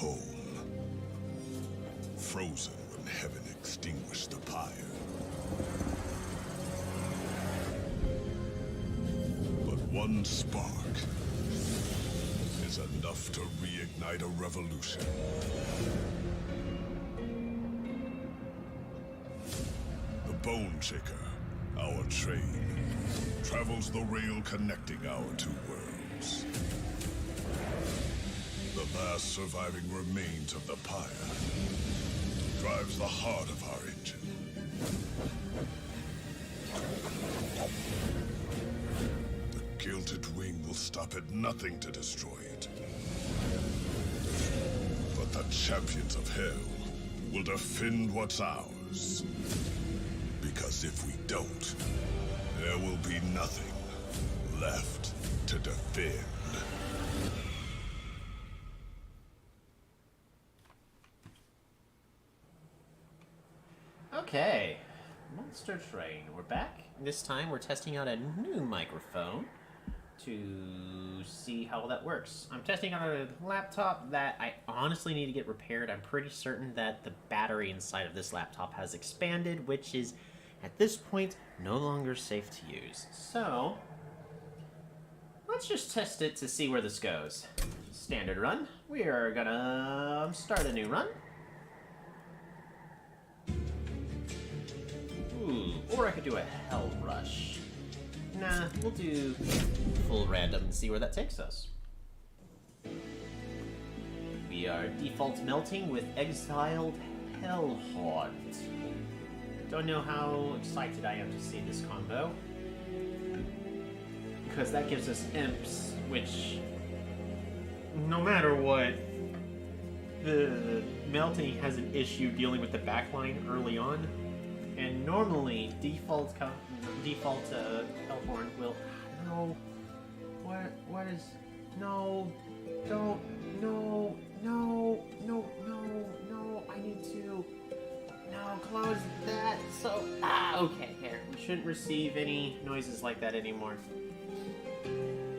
home, frozen when heaven extinguished the pyre. But one spark is enough to reignite a revolution. The Bone Shaker, our train, travels the rail connecting our two worlds. The last surviving remains of the pyre drives the heart of our engine. The gilded wing will stop at nothing to destroy it. But the champions of hell will defend what's ours. Because if we don't, there will be nothing left to defend. Okay, Monster Train, we're back. This time we're testing out a new microphone to see how that works. I'm testing on a laptop that I honestly need to get repaired. I'm pretty certain that the battery inside of this laptop has expanded, which is, at this point, no longer safe to use. So, let's just test it to see where this goes. Standard run. We are gonna start a new run. Ooh, or I could do a Hell Rush. Nah, we'll do full random and see where that takes us. We are default melting with Exiled Hellhaunt. Don't know how excited I am to see this combo, because that gives us imps, which, no matter what, the melting has an issue dealing with the backline early on. And normally, default Hellhorn will... No. What is... No. Don't. No. No. No. No. No. I need to... No, close that. So... okay, here. We shouldn't receive any noises like that anymore.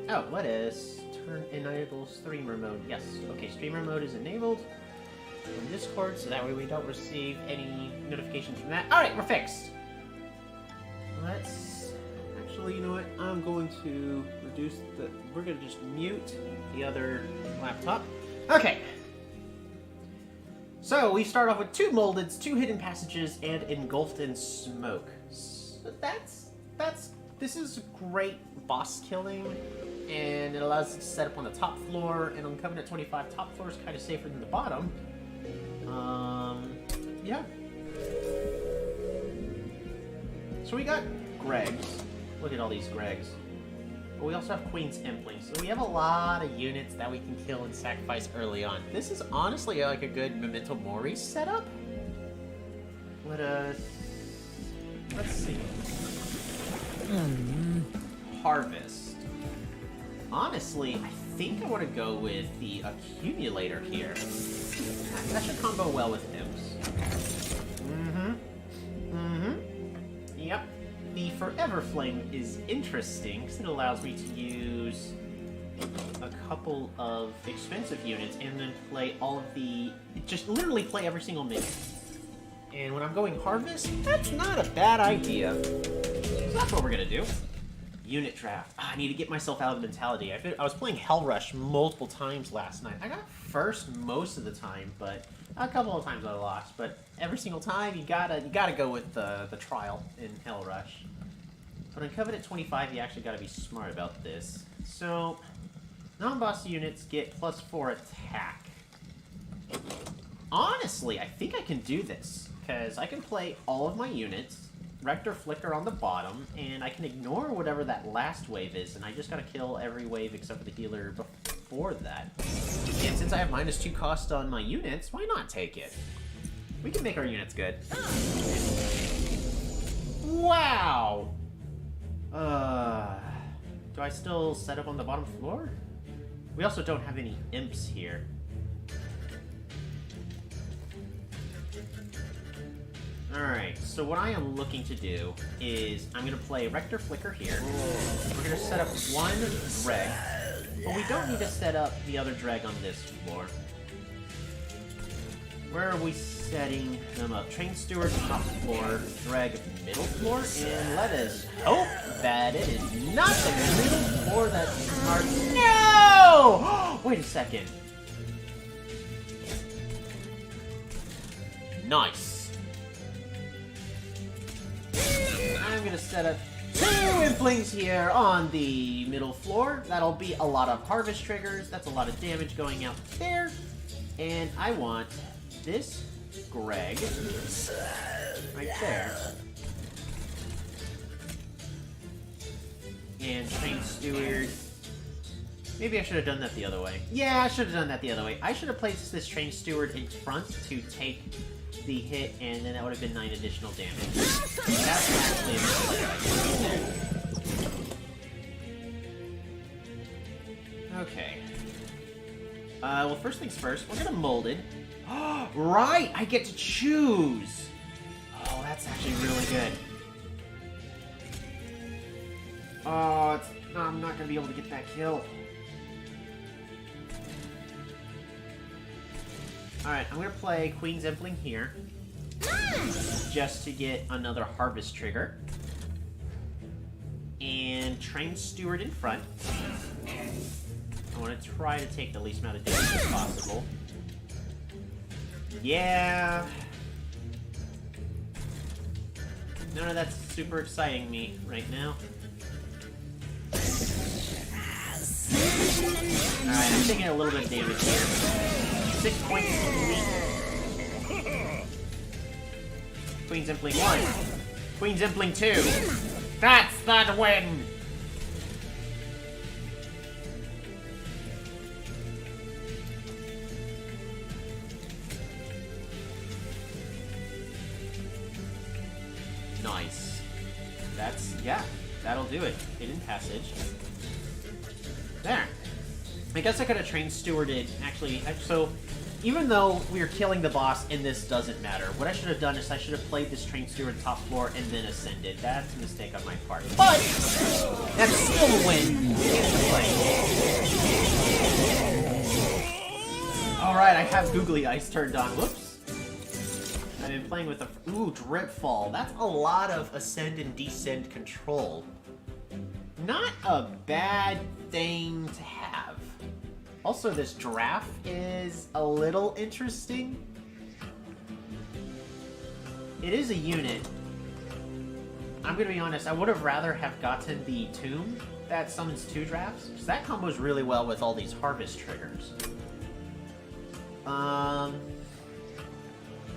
Oh, what is... Turn enable streamer mode. Yes. Okay, streamer mode is enabled in Discord, so that way we don't receive any notifications from that. Alright, we're fixed! Let's... Actually, you know what? I'm going to reduce the... We're going to just mute the other laptop. Okay! So, we start off with 2 moldeds, 2 hidden passages, and engulfed in smoke. So this is great boss killing, and it allows us to set up on the top floor, and on Covenant 25, top floor is kind of safer than the bottom. Yeah. So we got Gregs. Look at all these Gregs. But we also have Queen's Implings, so we have a lot of units that we can kill and sacrifice early on. This is honestly like a good Memento Mori setup. Let's see. Harvest. Honestly, I think I want to go with the Accumulator here. That should combo well with imps. Yep. The Forever Flame is interesting because it allows me to use a couple of expensive units and then play all of the... Just literally play every single minion. And when I'm going Harvest, that's not a bad idea. So that's what we're gonna do. Unit draft. I need to get myself out of the mentality. I was playing Hell Rush multiple times last night. I got first most of the time, but a couple of times I lost. But every single time, you gotta go with the trial in Hell Rush. But in Covenant 25, you actually gotta be smart about this. So, non-boss units get +4 attack. Honestly, I think I can do this, because I can play all of my units, Rector Flicker on the bottom, and I can ignore whatever that last wave is, and I just gotta kill every wave except for the healer before that. And since I have -2 cost on my units, why not take it? We can make our units good. Wow! Do I still set up on the bottom floor? We also don't have any imps here. Alright, so what I am looking to do is I'm going to play Rector Flicker here. We're going to set up one dreg, but we don't need to set up the other dreg on this floor. Where are we setting them up? Train steward, top floor, drag middle floor, and let us hope that it is not the middle floor that starts. No! Wait a second. Nice. I'm gonna set up 2 Implings here on the middle floor. That'll be a lot of harvest triggers. That's a lot of damage going out there. And I want this Greg right there. And train steward. Maybe I should have done that the other way. Yeah, I should have done that the other way. I should have placed this train steward in front to take the hit, and then that would have been 9 additional damage. That's actually a better idea. Okay. Well, first things first, we're gonna mold it. Right! I get to choose! Oh, that's actually really good. Oh, I'm not gonna be able to get that kill. Alright, I'm gonna play Queen's Impling here. Just to get another harvest trigger. And Train Steward in front. I want to try to take the least amount of damage as possible. Yeah. None of that's super exciting me right now. Alright, I'm taking a little bit of damage here. 6 points to Queen. Queen's Impling 1. Queen's Impling 2. That's that win! Nice. Yeah, that'll do it. Hidden passage. There. I guess I could have train stewarded, actually, so even though we are killing the boss and this doesn't matter, what I should have done is I should have played this train steward top floor and then ascended. That's a mistake on my part. But that's still a win. Alright, I have googly eyes turned on. Whoops. I've been playing with the... Ooh, drip fall. That's a lot of ascend and descend control. Not a bad thing to have. Also, this draft is a little interesting. It is a unit. I'm gonna be honest, I would have rather have gotten the tomb that summons 2 drafts, because that combos really well with all these harvest triggers.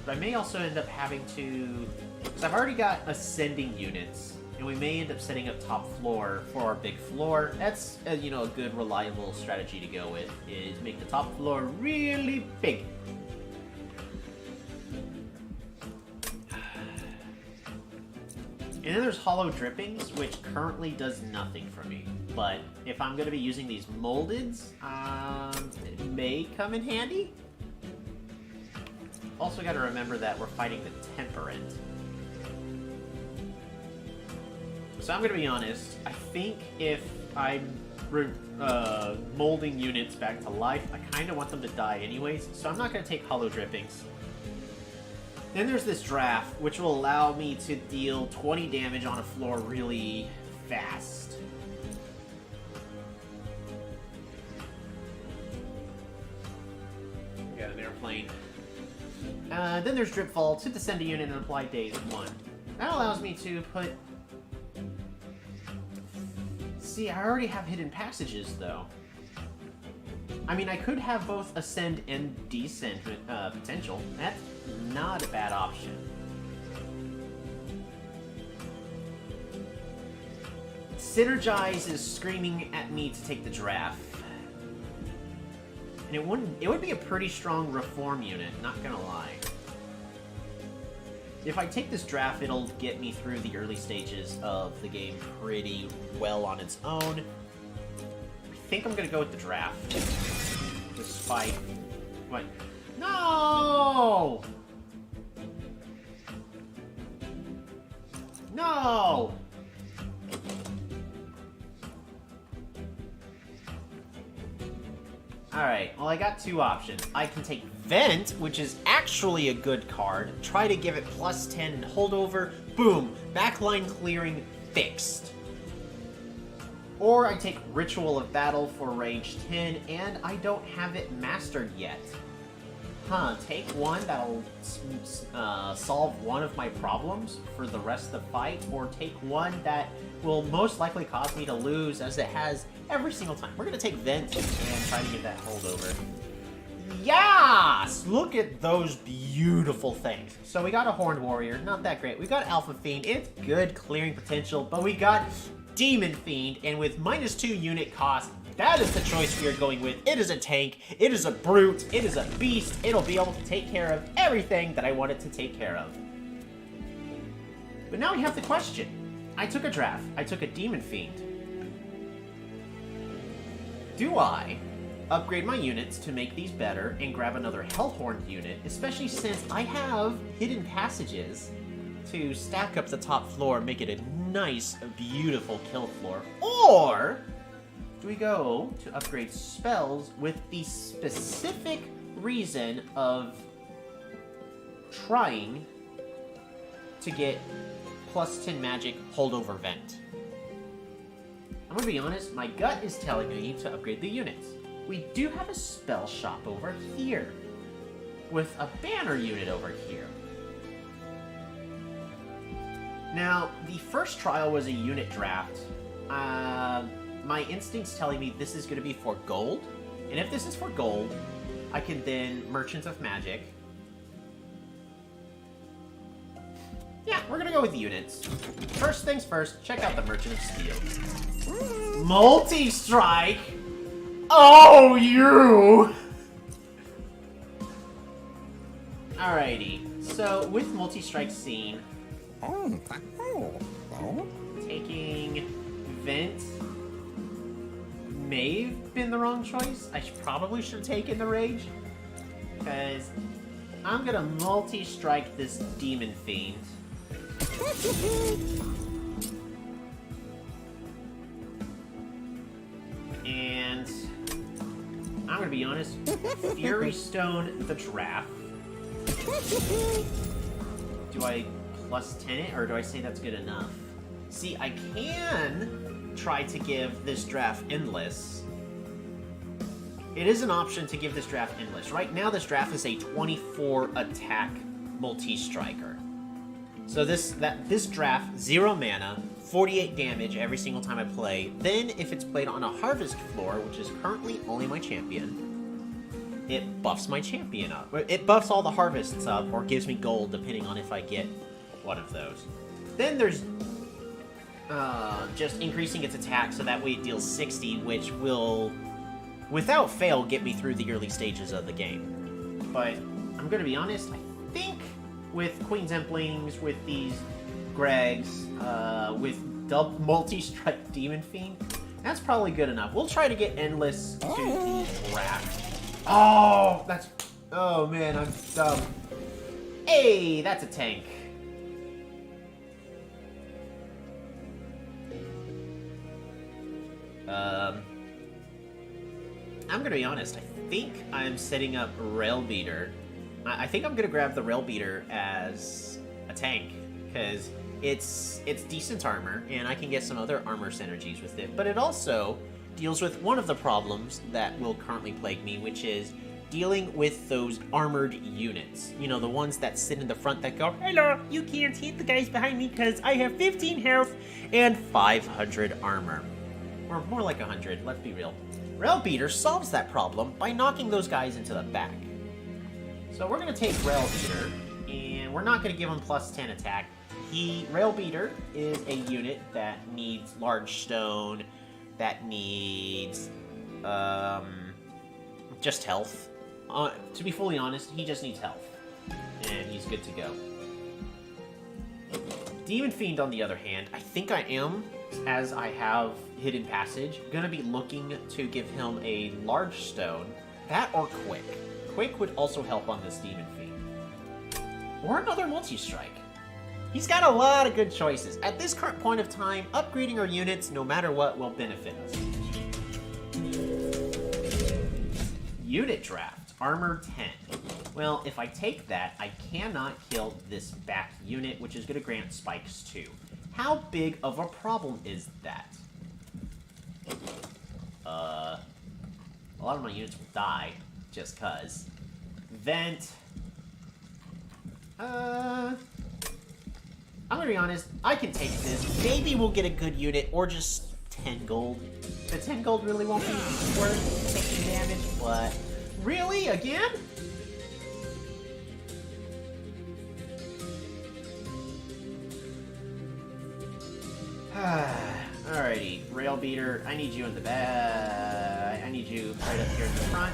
But I may also end up having to... Because I've already got ascending units, and we may end up setting up top floor for our big floor. That's, you know, a good, reliable strategy to go with, is make the top floor really big. And then there's hollow drippings, which currently does nothing for me. But if I'm going to be using these moldeds, it may come in handy. Also got to remember that we're fighting the Temperate. So I'm going to be honest, I think if I'm molding units back to life, I kind of want them to die anyways, so I'm not going to take hollow drippings. Then there's this draft, which will allow me to deal 20 damage on a floor really fast. We got an airplane. Then there's Drip Fall to descend a unit and apply daze 1. That allows me to put... See, I already have hidden passages, though. I mean, I could have both ascend and descend potential. That's not a bad option. Synergize is screaming at me to take the draft. And it would be a pretty strong reform unit, not gonna lie. If I take this draft, it'll get me through the early stages of the game pretty well on its own. I think I'm gonna go with the draft. Despite... What? No! No! Alright, well I got two options. I can take Vent, which is actually a good card, try to give it plus 10 and holdover, boom, backline clearing fixed. Or I take Ritual of Battle for range 10, and I don't have it mastered yet. Take one that'll solve one of my problems for the rest of the fight, or take one that will most likely cause me to lose, as it has every single time. We're gonna take Vent and try to get that holdover. Yes! Look at those beautiful things. So we got a Horned Warrior, not that great. We got Alpha Fiend, it's good clearing potential, but we got Demon Fiend, and with -2 unit cost, that is the choice we are going with. It is a tank, it is a brute, it is a beast, it'll be able to take care of everything that I want it to take care of. But now we have the question. I took a draft, I took a Demon Fiend. Do I upgrade my units to make these better and grab another Hellhorn unit, especially since I have hidden passages to stack up the top floor and make it a nice, beautiful kill floor? Or do we go to upgrade spells with the specific reason of trying to get plus 10 magic holdover Vent? I'm gonna be honest, my gut is telling me to upgrade the units. We do have a spell shop over here, with a banner unit over here. Now, the first trial was a unit draft. My instinct's telling me this is going to be for gold. And if this is for gold, I can then Merchant of Magic. Yeah, we're going to go with units. First things first, check out the Merchant of Steel. Multi-strike! Oh, you! Alrighty, so with Multi-strike scene, taking Vent may have been the wrong choice. I probably should have taken the Rage, because I'm gonna multi-strike this Demon Fiend. And I'm gonna be honest, Fury Stone the draft. Do I plus 10 it, or do I say that's good enough? See, I can try to give this draft Endless. It is an option to give this draft Endless. Right now, this draft is a 24 attack multi-striker. So this draft, 0 mana, 48 damage every single time I play. Then, if it's played on a Harvest floor, which is currently only my champion, it buffs my champion up. It buffs all the Harvests up, or gives me gold, depending on if I get one of those. Then there's just increasing its attack, so that way it deals 60, which will, without fail, get me through the early stages of the game. But I'm gonna be honest, I think with Queen's Emplings, with these Gregs, with multi-strike Demon Fiend, that's probably good enough. We'll try to get Endless to the draft. Oh, oh man, I'm dumb. Hey, that's a tank. I'm gonna be honest, I think I'm setting up Rail Beater. I think I'm gonna grab the Rail Beater as a tank, because it's decent armor, and I can get some other armor synergies with it, but it also deals with one of the problems that will currently plague me, which is dealing with those armored units. You know, the ones that sit in the front that go, "Hello, you can't hit the guys behind me because I have 15 health and 500 armor." Or more like 100, let's be real. Rail Beater solves that problem by knocking those guys into the back. So we're going to take Rail Beater, and we're not going to give him plus 10 attack. Rail Beater is a unit that needs large stone, that needs just health. To be fully honest, he just needs health, and he's good to go. Demon Fiend, on the other hand, I think I am, as I have Hidden Passage, gonna be looking to give him a large stone. That or Quick. Quick would also help on this Demon Fiend. Or another multi-strike. He's got a lot of good choices. At this current point of time, upgrading our units, no matter what, will benefit us. unit draft. Armor 10. Well, if I take that, I cannot kill this back unit, which is going to grant spikes 2. How big of a problem is that? A lot of my units will die, just cuz. Vent. I'm gonna be honest, I can take this. Maybe we'll get a good unit, or just 10 gold. The 10 gold really won't be worth taking damage, but... Really? Again? Alrighty, Rail Beater, I need you in the back. I need you right up here in the front.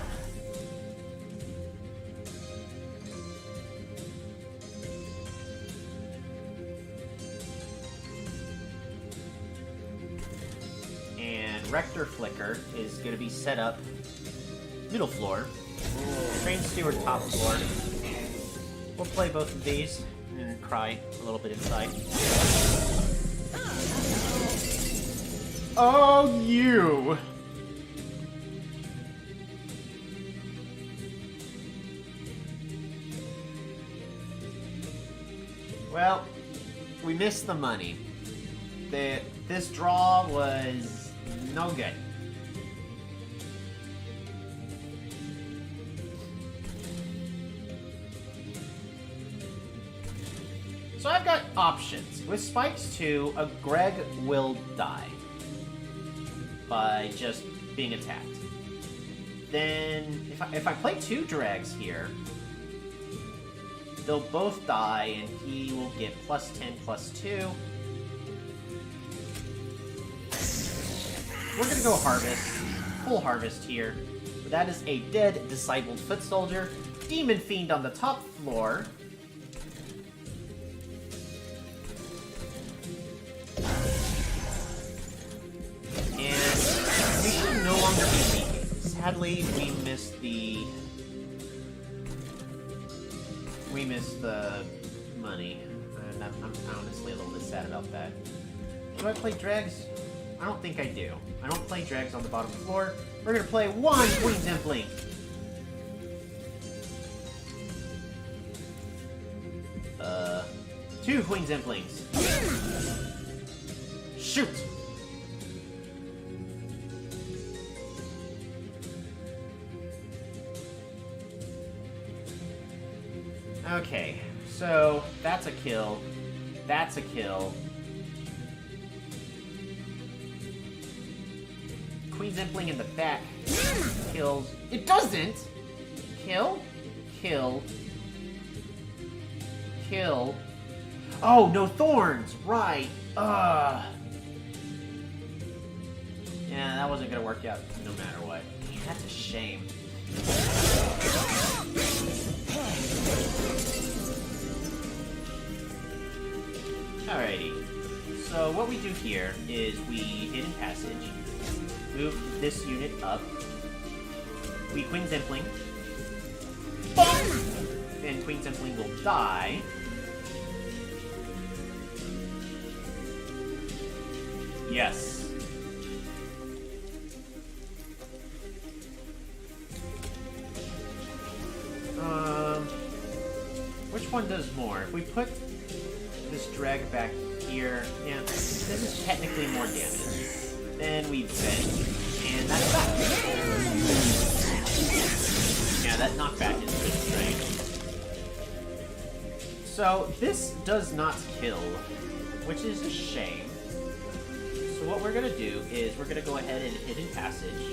And Rector Flicker is going to be set up middle floor. Train Steward top floor. We'll play both of these and cry a little bit inside. Oh, you! Well, we missed the money. This draw was no good. So I've got options. With Spikes 2, a Greg will die by just being attacked. Then, if I play 2 Drags here, they'll both die, and he will get plus 10, plus 2. We're gonna go Harvest. Full Harvest here. That is a dead Discipled Foot Soldier. Demon Fiend on the top floor. And we should no longer be leaking. Sadly, we missed the money. And I'm honestly a little bit sad about that. Do I play Dregs? I don't think I do. I don't play Dregs on the bottom floor. We're gonna play 1 Queen's Impling. Two Queen's Implings. Shoot! Okay, so that's a kill. That's a kill. Queen's Impling in the back kills. It doesn't! Kill? Kill. Kill. Oh, no thorns! Right. Yeah, that wasn't gonna work out no matter what. Man, that's a shame. Alrighty. So what we do here is we Hidden Passage. Move this unit up. We Queen's Impling. And Queen's Impling will die. Yes. Which one does more? If we put this drag back here, yeah, this is technically more damage. Then we vent, and that's back. Yeah, that knockback is just great. So this does not kill, which is a shame. So what we're gonna do is we're gonna go ahead and Hidden Passage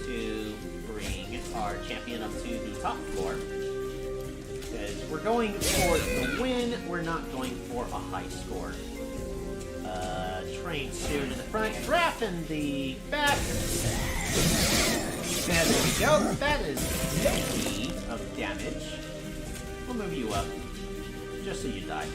to bring our champion up to the top floor. Because we're going for the win, we're not going for a high score. Train Steward in the front, draft in the back. And there we go. That is 50 of damage. We'll move you up, just so you die.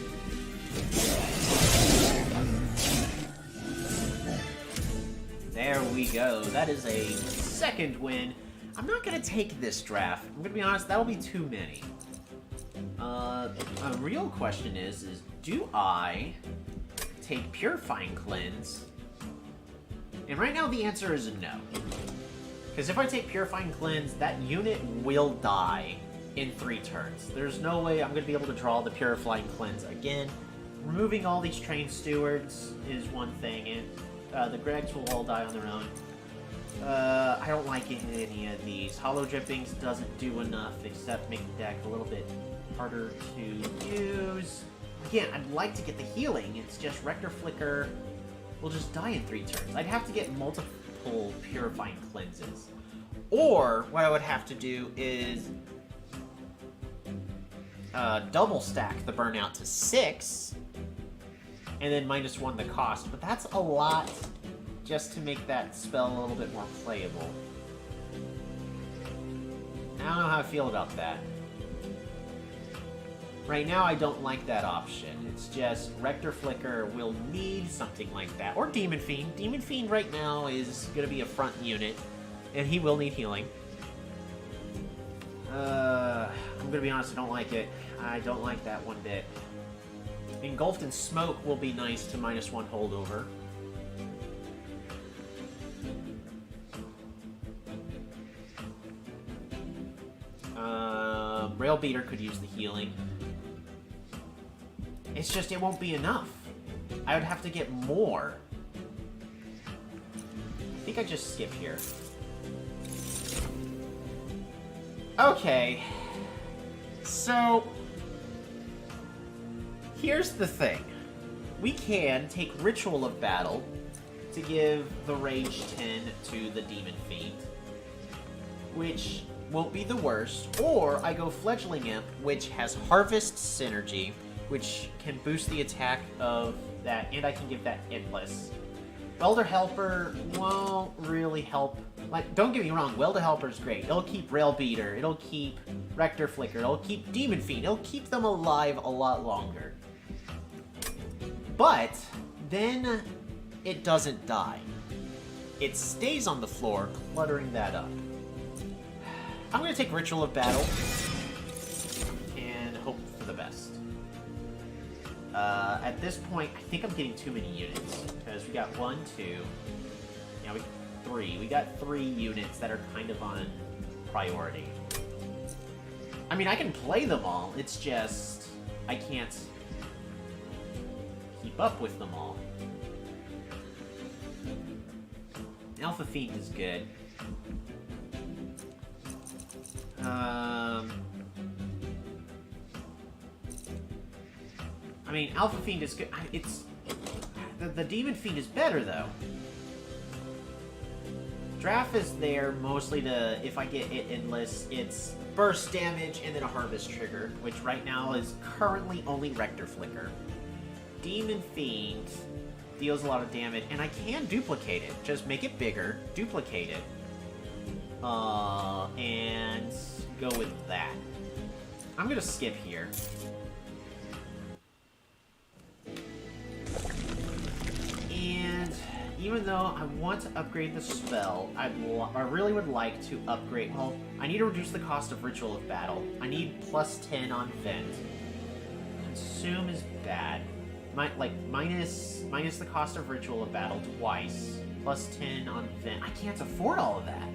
There we go. That is a second win. I'm not going to take this draft. I'm going to be honest, that will be too many. A real question is do I take Purifying Cleanse? And right now the answer is no. Because if I take Purifying Cleanse, that unit will die in 3 turns. There's no way I'm going to be able to draw the Purifying Cleanse again. Removing all these Train Stewards is one thing, and the Gregs will all die on their own. I don't like any of these. Hollow Drippings doesn't do enough, except make the deck a little bit harder to use. Again, I'd like to get the healing, it's just Rector Flicker will just die in 3 turns. I'd have to get multiple Purifying Cleanses. Or, what I would have to do is double stack the Burnout to 6, and then -1 the cost, but that's a lot just to make that spell a little bit more playable. I don't know how I feel about that. Right now, I don't like that option. It's just Rector Flicker will need something like that. Or Demon Fiend. Demon Fiend right now is going to be a front unit, and he will need healing. I'm going to be honest, I don't like it. I don't like that one bit. Engulfed in Smoke will be nice to -1 holdover. Rail Beater could use the healing. It's just, it won't be enough. I would have to get more. I think I just skip here. Okay. So, here's the thing. We can take Ritual of Battle to give the Rage 10 to the Demon Fiend, which won't be the worst, or I go Fledgling Imp, which has Harvest Synergy, which can boost the attack of that, and I can give that Endless. Welder Helper won't really help. Like, don't get me wrong, Welder Helper's great. It'll keep Rail Beater, it'll keep Rector Flicker, it'll keep Demon Fiend, it'll keep them alive a lot longer. But then it doesn't die. It stays on the floor, cluttering that up. I'm going to take Ritual of Battle and hope for the best. At this point, I think I'm getting too many units, because we got 1, 2, yeah, 3. We got 3 units that are kind of on priority. I mean, I can play them all, it's just I can't keep up with them all. Alpha Fiend is good. I mean, Alpha Fiend is good. It's the Demon Fiend is better though. Draft is there mostly to, if I get it endless, it's burst damage and then a harvest trigger, which right now is currently only Rector Flicker. Demon Fiend deals a lot of damage, and I can duplicate it. Just make it bigger, duplicate it, and go with that. I'm gonna skip here. And even though I want to upgrade the spell, I really would like to upgrade. Well, I need to reduce the cost of Ritual of Battle. I need +10 on Vent. Consume is bad. Minus the cost of Ritual of Battle twice. +10 on Vent. I can't afford all of that.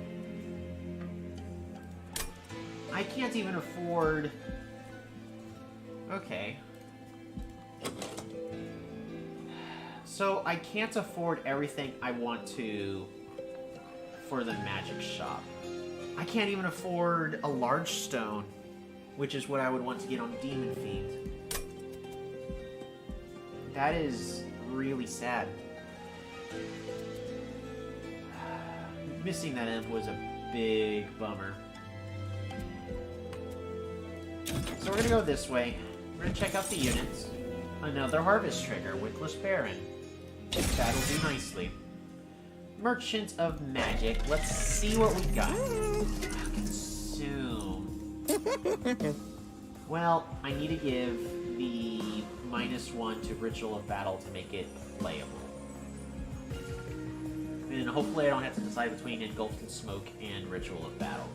I can't even afford... Okay. So, I can't afford everything I want to for the magic shop. I can't even afford a large stone, which is what I would want to get on Demon Fiend. That is really sad. Missing that imp was a big bummer. So we're gonna go this way. We're gonna check out the units. Another Harvest Trigger, Wickless Baron. That'll do nicely. Merchant of Magic. Let's see what we got. Consume. Well, I need to give the -1 to Ritual of Battle to make it playable. And hopefully I don't have to decide between Engulfed in Smoke and Ritual of Battle.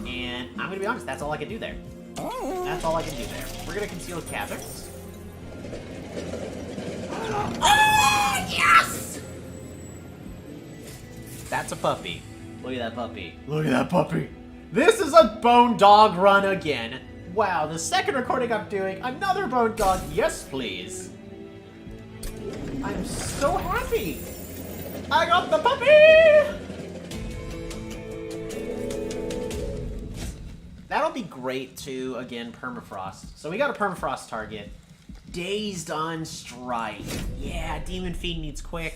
And I'm gonna be honest, that's all I can do there. That's all I can do there. We're gonna Concealed Caverns. Oh, yes! That's a puppy. Look at that puppy. Look at that puppy. This is a bone dog run again. Wow, the second recording I'm doing, another bone dog. Yes, please. I'm so happy. I got the puppy! That'll be great too, again, permafrost. So we got a permafrost target. Dazed on strike. Yeah, Demon Fiend needs quick.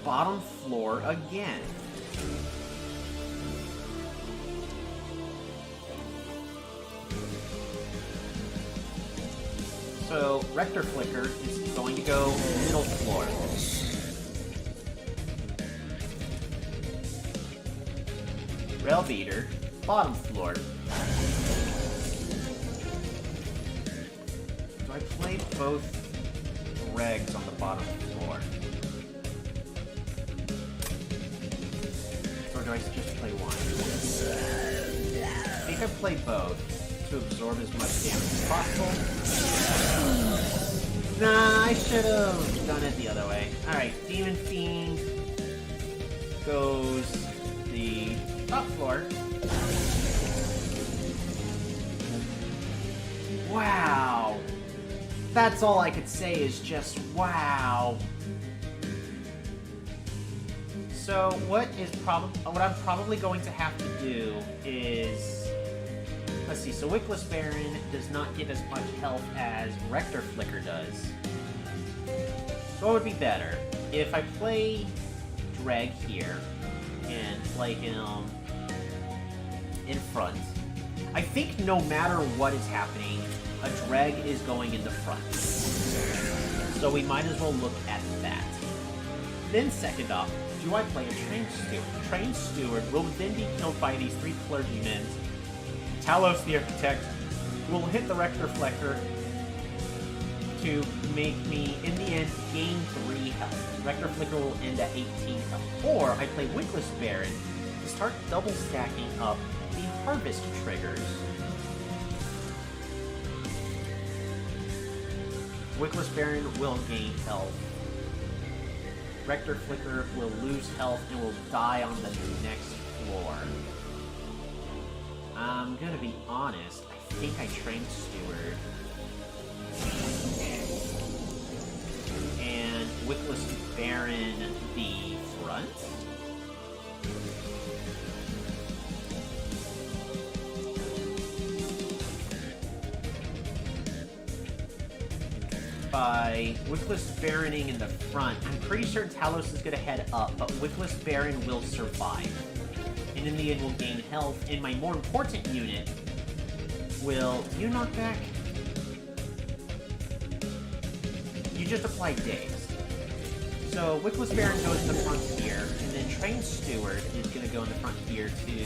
Bottom floor again. So, Rector Flicker is going to go middle floor. Rail Beater, bottom floor. So I played both regs on the bottom floor. Or do I just play one? I think I play both to absorb as much damage as possible. Nah, I should have done it the other way. Alright, Demon Fiend goes the top floor. Wow. That's all I could say is just wow. So what I'm probably going to have to do is, let's see. So Wickless Baron does not get as much health as Rector Flicker does. So what would be better if I play Dreg here and play him in front? I think no matter what is happening, a Dreg is going in the front. So we might as well look at that. Then second off, do I play a Train Steward? Train Steward will then be killed by these three clergymen. Talos the Architect will hit the Rector Flicker to make me, in the end, gain 3 health. Rector Flicker will end at 18 health. Or I play Wickless Baron to start double stacking up the Harvest triggers. Wickless Baron will gain health. Rector Flicker will lose health and will die on the next floor. I'm gonna be honest, I think I Train Steward. And Wickless Baron the front? By Wickless Baroning in the front, I'm pretty sure Talos is going to head up, but Wickless Baron will survive. And in the end will gain health, and my more important unit will... You knock back? You just apply Daze. So Wickless Baron goes in the front here, and then Train Steward is going to go in the front here to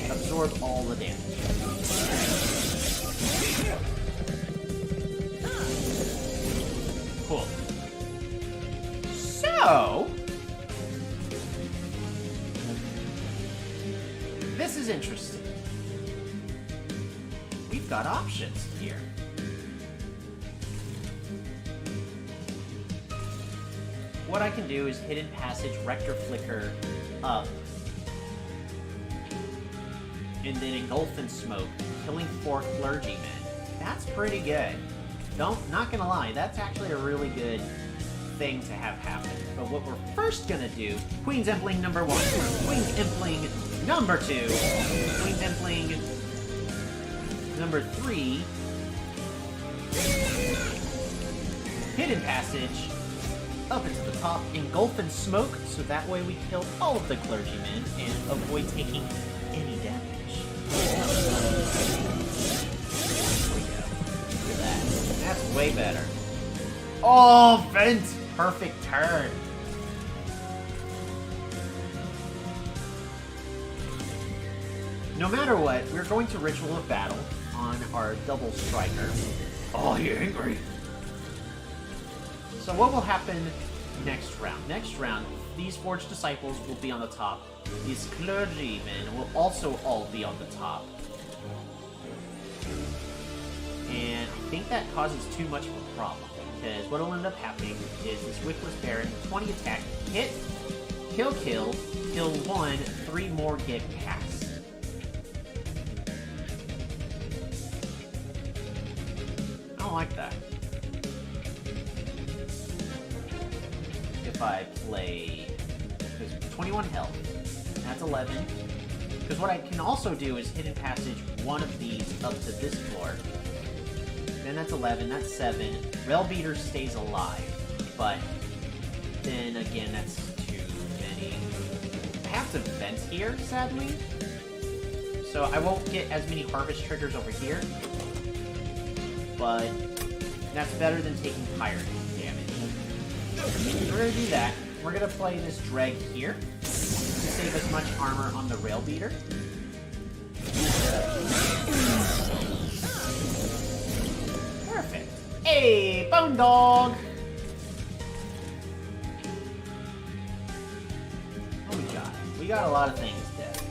absorb all the damage. Cool. So, this is interesting. We've got options here. What I can do is Hidden Passage Rector Flicker up. And then Engulf and Smoke, killing 4 clergymen. That's pretty good. Not gonna lie, that's actually a really good thing to have happen. But what we're first gonna do, Queen's Impling number 1, Queen's Impling number 2, Queen's Impling number 3, Hidden Passage, up into the top, Engulf and Smoke, so that way we kill all of the clergymen and avoid taking any damage. That's way better. Oh, Vent! Perfect turn. No matter what, we're going to Ritual of Battle on our double striker. Oh, you're angry. So what will happen next round? Next round, these Forged Disciples will be on the top. These clergymen will also all be on the top. And think that causes too much of a problem, because what will end up happening is this Wickless Baron, 20 attack, hit, kill, kill 1, 3 more get cast. I don't like that. If I play... There's 21 health. That's 11. Because what I can also do is hidden passage one of these up to this floor. Then that's 11, that's 7. Rail Beater stays alive, but then again, that's too many. I have to vent here, sadly. So I won't get as many harvest triggers over here. But that's better than taking fire damage. We're gonna do that. We're gonna play this drag here to save as much armor on the Rail Beater. Perfect. Hey, Bone Dog! What we got? We got a lot of things dead.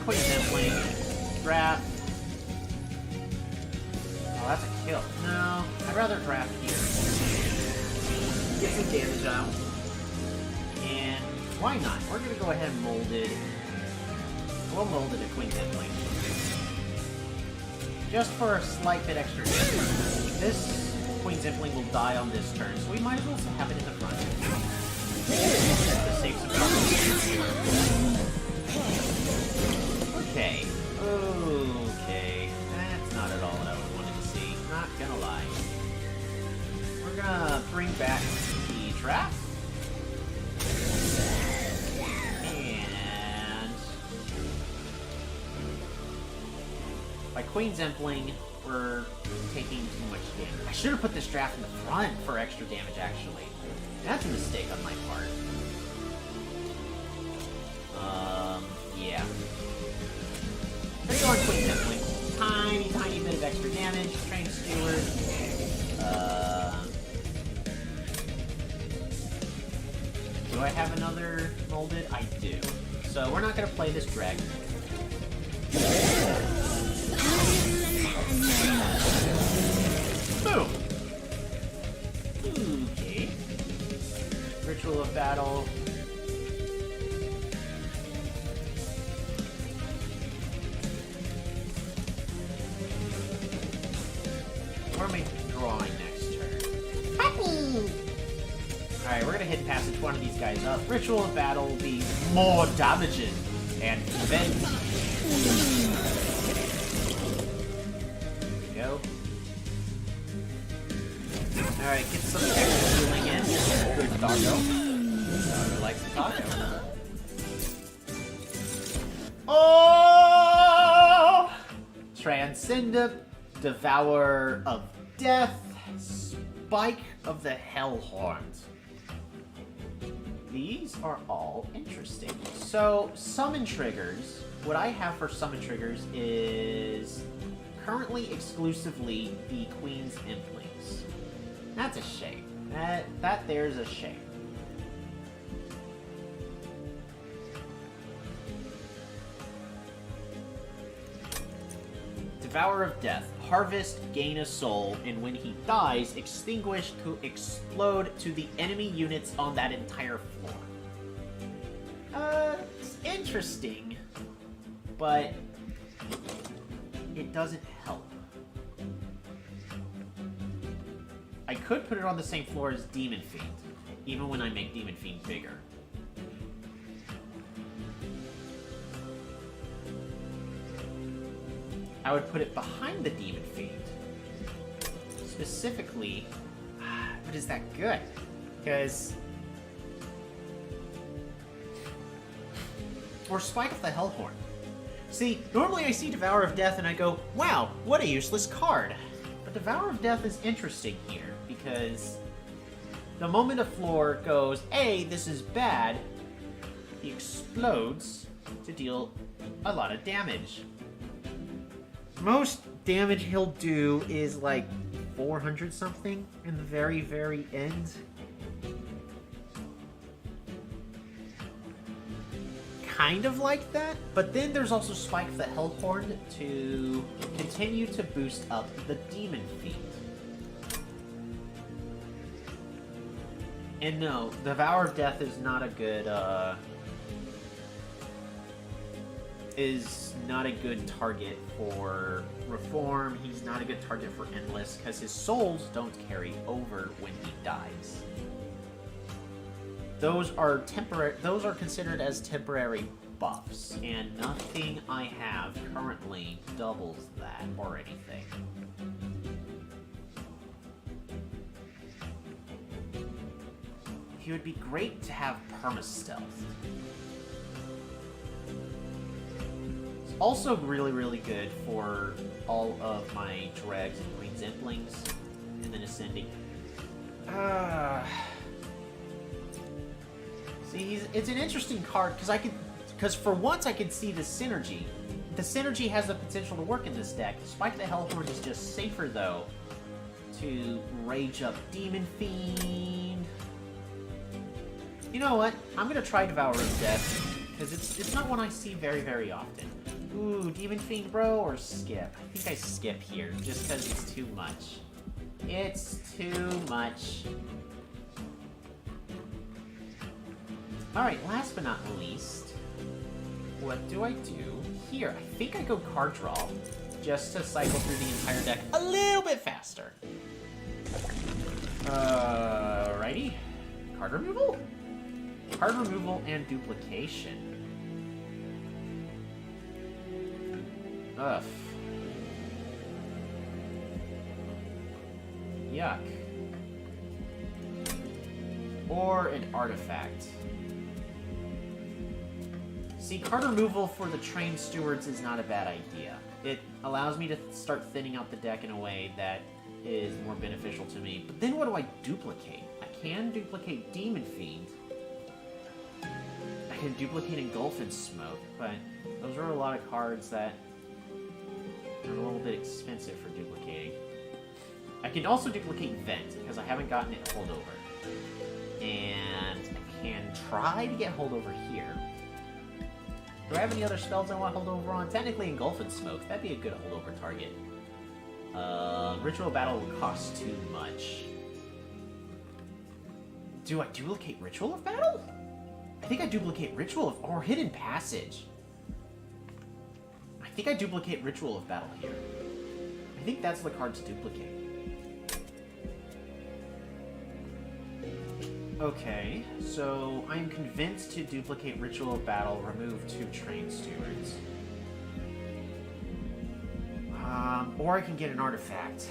Quick Templing. Draft. Oh, that's a kill. No, I'd rather draft here. Get some damage out. And why not? We're gonna go ahead and mold it. We'll mold it a Queen Templing. Just for a slight bit extra damage. This Queen Templing will die on this turn, so we might as well have it in the front. To save some trouble. Okay. Okay. That's not at all what I would wanted to see. Not gonna lie. We're gonna bring back the draft. And by Queen's Empling, we're taking too much damage. I should have put this draft in the front for extra damage, actually. That's a mistake on my part. Yeah. Let's go on Queen's Empling. Tiny bit of extra damage. Train Steward. Do I have another molded? I do. So we're not going to play this dragon. Boom! Okay. Ritual of Battle. What am I drawing next turn? Happy! Alright, we're gonna hit passage one of these guys up. Ritual of Battle will be more damaging and vent. There we go. Alright, get some extra healing in. Good doggo. Doggo likes the taco. Oh! Transcendent, Devourer of Death, Spike of the Hellhorns. These are all interesting. So, summon triggers. What I have for summon triggers is currently exclusively the Queen's Implings. That's a shame. That there's a shame. Devourer of Death. Harvest, gain a soul, and when he dies, extinguish to explode to the enemy units on that entire floor. It's interesting, but it doesn't help. I could put it on the same floor as Demon Fiend, even when I make Demon Fiend bigger. I would put it behind the Demon Fiend. Specifically, but is that good? Because... Or Spike of the Hellhorn. See, normally I see Devourer of Death and I go, wow, what a useless card. But Devourer of Death is interesting here, because the moment a floor goes, hey, this is bad, he explodes to deal a lot of damage. Most damage he'll do is like 400 something in the very, very end. kind of like that, but then there's also Spike the Hellhorn to continue to boost up the Demon Fiend. And no, the Devour of Death is not a good, target for Reform. He's not a good target for Endless, because his souls don't carry over when he dies. Those are considered as temporary buffs, and nothing I have currently doubles that or anything. He would be great to have perma-stealth. It's also really, really good for all of my Dregs and Queen Zemplings, and then Ascending. See, it's an interesting card, because for once I can see the synergy. The synergy has the potential to work in this deck. Spike the Hellhorn is just safer, though, to rage up Demon Fiend. You know what? I'm gonna try Devour of Death, because it's not one I see very, very often. Ooh, Demon Fiend, bro, or skip? I think I skip here, just because it's too much. It's too much. Alright, last but not least, what do I do here? I think I go card draw, just to cycle through the entire deck a little bit faster. Righty. Card removal? Card removal and duplication. Ugh. Yuck. Or an artifact. See, card removal for the Train Stewards is not a bad idea. It allows me to start thinning out the deck in a way that is more beneficial to me. But then what do I duplicate? I can duplicate Demon Fiend. I can duplicate Engulf and Smoke, but those are a lot of cards that are a little bit expensive for duplicating. I can also duplicate Vent, because I haven't gotten it Holdover. And I can try to get Holdover here. Do I have any other spells I want Holdover on? Technically Engulf and Smoke. That'd be a good holdover target. Ritual Battle would cost too much. Do I duplicate Ritual of Battle? I think I duplicate Ritual of... or Hidden Passage. I think I duplicate Ritual of Battle here. I think that's the card to duplicate. Okay, so I'm convinced to duplicate Ritual of Battle, remove 2 Train Stewards. Or I can get an artifact.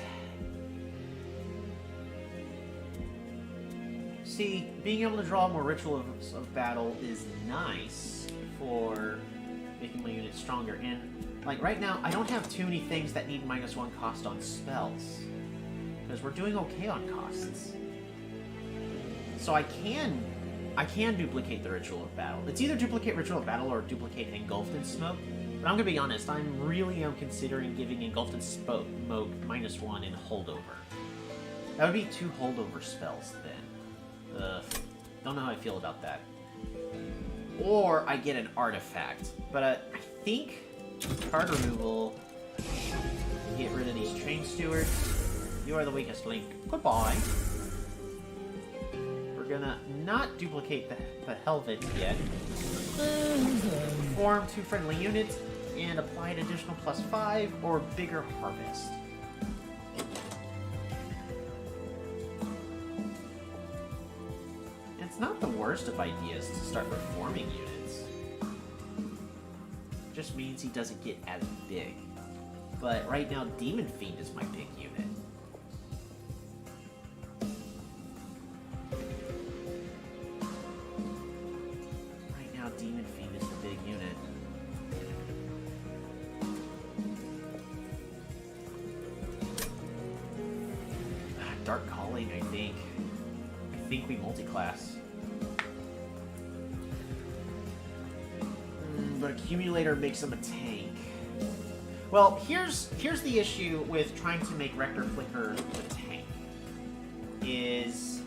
See, being able to draw more Ritual of Battle is nice for making my unit stronger. And, like, right now, I don't have too many things that need -1 cost on spells. Because we're doing okay on costs. So I can duplicate the Ritual of Battle. It's either duplicate Ritual of Battle or duplicate Engulfed in Smoke. But I'm gonna be honest, I really am considering giving Engulfed in Smoke -1 in Holdover. That would be 2 Holdover spells then. Don't know how I feel about that. Or I get an artifact. But I think card removal. Get rid of these Train Stewards. You are the weakest link. Goodbye. Gonna not duplicate the Helvet yet. Form 2 friendly units and apply an additional +5 or bigger harvest. It's not the worst of ideas to start reforming units. Just means he doesn't get as big. But right now, Demon Fiend is my big unit. Demon Fiend is the big unit. Dark Calling, I think. I think we multi-class. But Accumulator makes him a tank. Well, here's the issue with trying to make Rector Flicker the tank. Is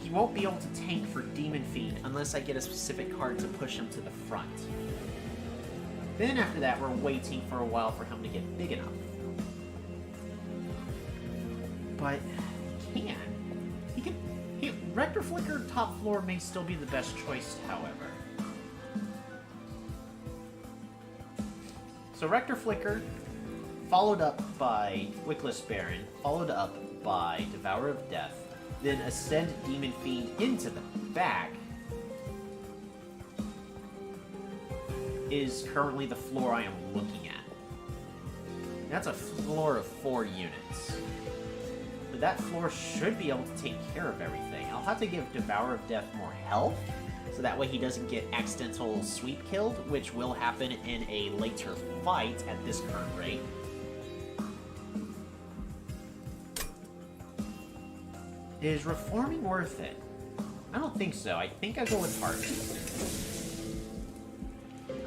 he won't be able to tank for Demon Fiend unless I get a specific card to push him to the front. Then after that, we're waiting for a while for him to get big enough. But he can. Rector Flicker top floor may still be the best choice, however. So Rector Flicker, followed up by Wickless Baron, followed up by Devourer of Death, then Ascend Demon Fiend into the back is currently the floor I am looking at. That's a floor of 4 units. But that floor should be able to take care of everything. I'll have to give Devourer of Death more health, so that way he doesn't get accidental sweep killed, which will happen in a later fight at this current rate. Is reforming worth it? I don't think so. I think I go with Harvest.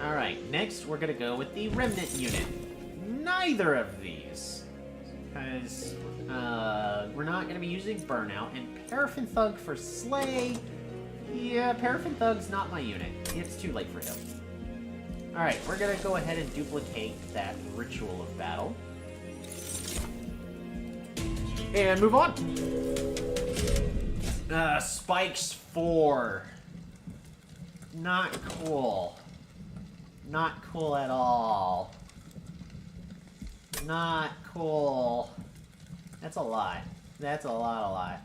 Alright, next we're gonna go with the Remnant unit. Neither of these. Because, we're not gonna be using Burnout, and Paraffin Thug for Slay. Yeah, Paraffin Thug's not my unit. It's too late for him. Alright, we're gonna go ahead and duplicate that Ritual of Battle. And move on! Spikes 4. Not cool. Not cool at all. Not cool. That's a lot. That's a lot.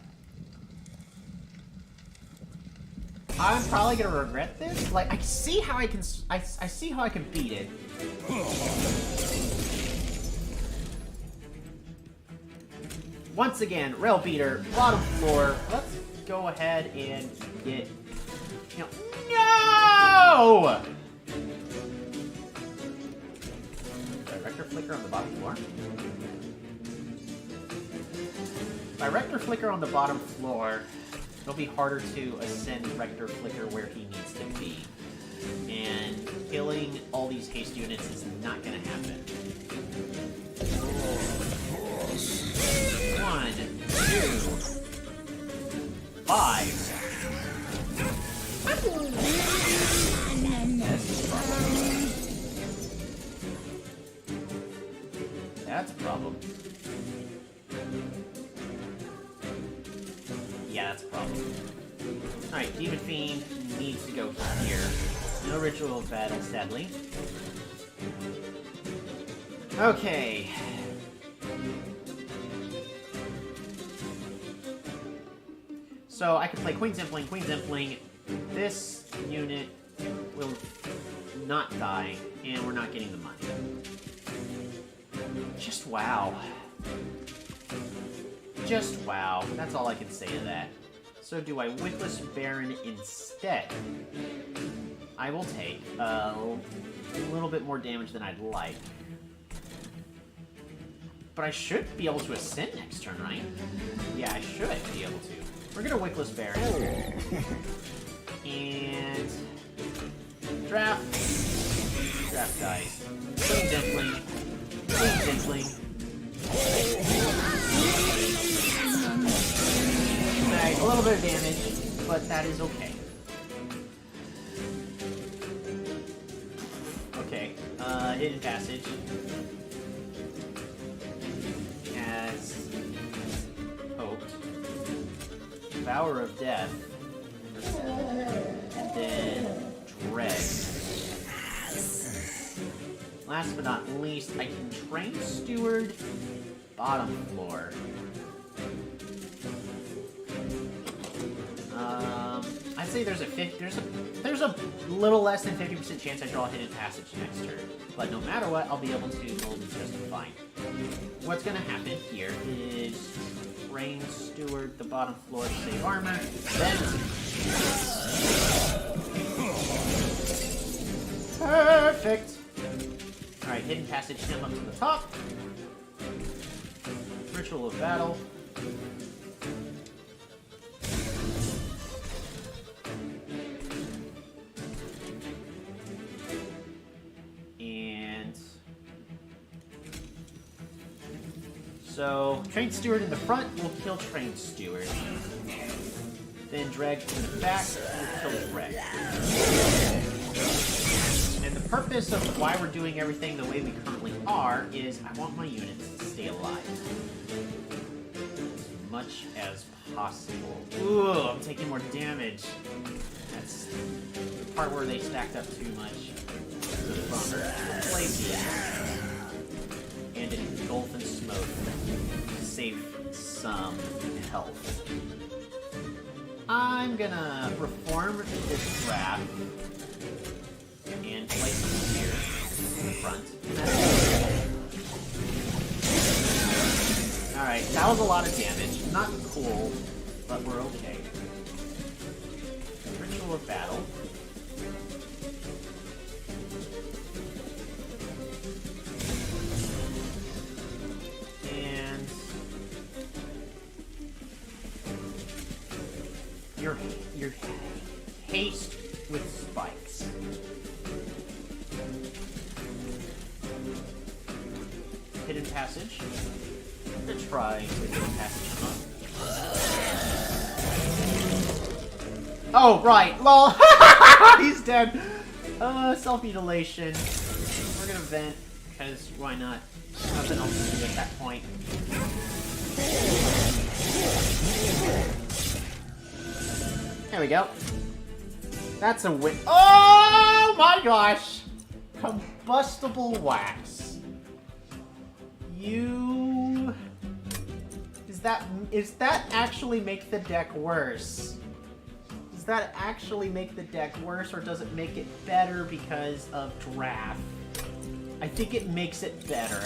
I'm probably gonna regret this. Like, I see how I can. I see how I can beat it. Once again, Rail Beater, bottom floor. Let's go ahead and get. No! Rector Flicker on the bottom floor. By Rector Flicker on the bottom floor, it'll be harder to ascend Rector Flicker where he needs to be. And killing all these haste units is not going to happen. 1, 2, 5. That's a problem. Yeah, that's a problem. Alright, Demon Fiend needs to go here. No Ritual of Battle, sadly. Okay. So I can play Queen's Impling. This unit will not die, and we're not getting the money. Just wow. Just wow. That's all I can say to that. So do I Wickless Baron instead? I will take a little bit more damage than I'd like. But I should be able to ascend next turn, right? Yeah, I should be able to. We're gonna Wickless Baron. And... Draft. Draft dice. Queen's Impling. Queen's Impling. Alright, a little bit of damage, but that is okay. Okay, Hidden Passage. As hoped. Devourer of Death. And then Dread. Last but not least, I can Train Steward bottom floor. I'd say there's a little less than 50% chance I draw a Hidden Passage next turn. But no matter what, I'll be able to mold it just fine. What's gonna happen here is Train Steward the bottom floor to save armor, then perfect. Alright, Hidden Passage him up to the top. Ritual of Battle. And so Train Steward in the front will kill Train Steward. then drag it back, and kill the drag. And the purpose of why we're doing everything the way we currently are is I want my units to stay alive. As much as possible. Ooh, I'm taking more damage. That's the part where they stacked up too much. Place it. And engulf and smoke. Save some health. I'm gonna reform this draft and place it here in the front. Alright, that was a lot of damage. Not cool, but we're okay. Ritual of battle. And your haste with spikes. Hidden passage. I'm gonna try hidden passage. Oh, right. Lol. He's dead. Self-mutilation. We're gonna vent, because why not? Nothing else to do at that point. There we go. That's a win. Oh my gosh! Combustible wax. You... Is that actually make the deck worse? Does that actually make the deck worse, or does it make it better because of draft? I think it makes it better,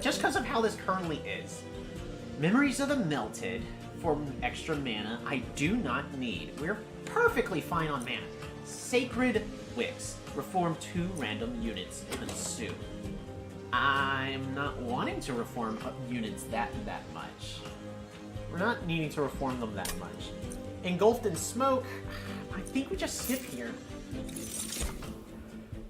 just because of how this currently is. Memories of the Melted for extra mana I do not need. We're perfectly fine on mana. Sacred Wicks. Reform 2 random units. Consume. I'm not wanting to reform units that much. We're not needing to reform them that much. Engulfed in Smoke, I think we just skip here.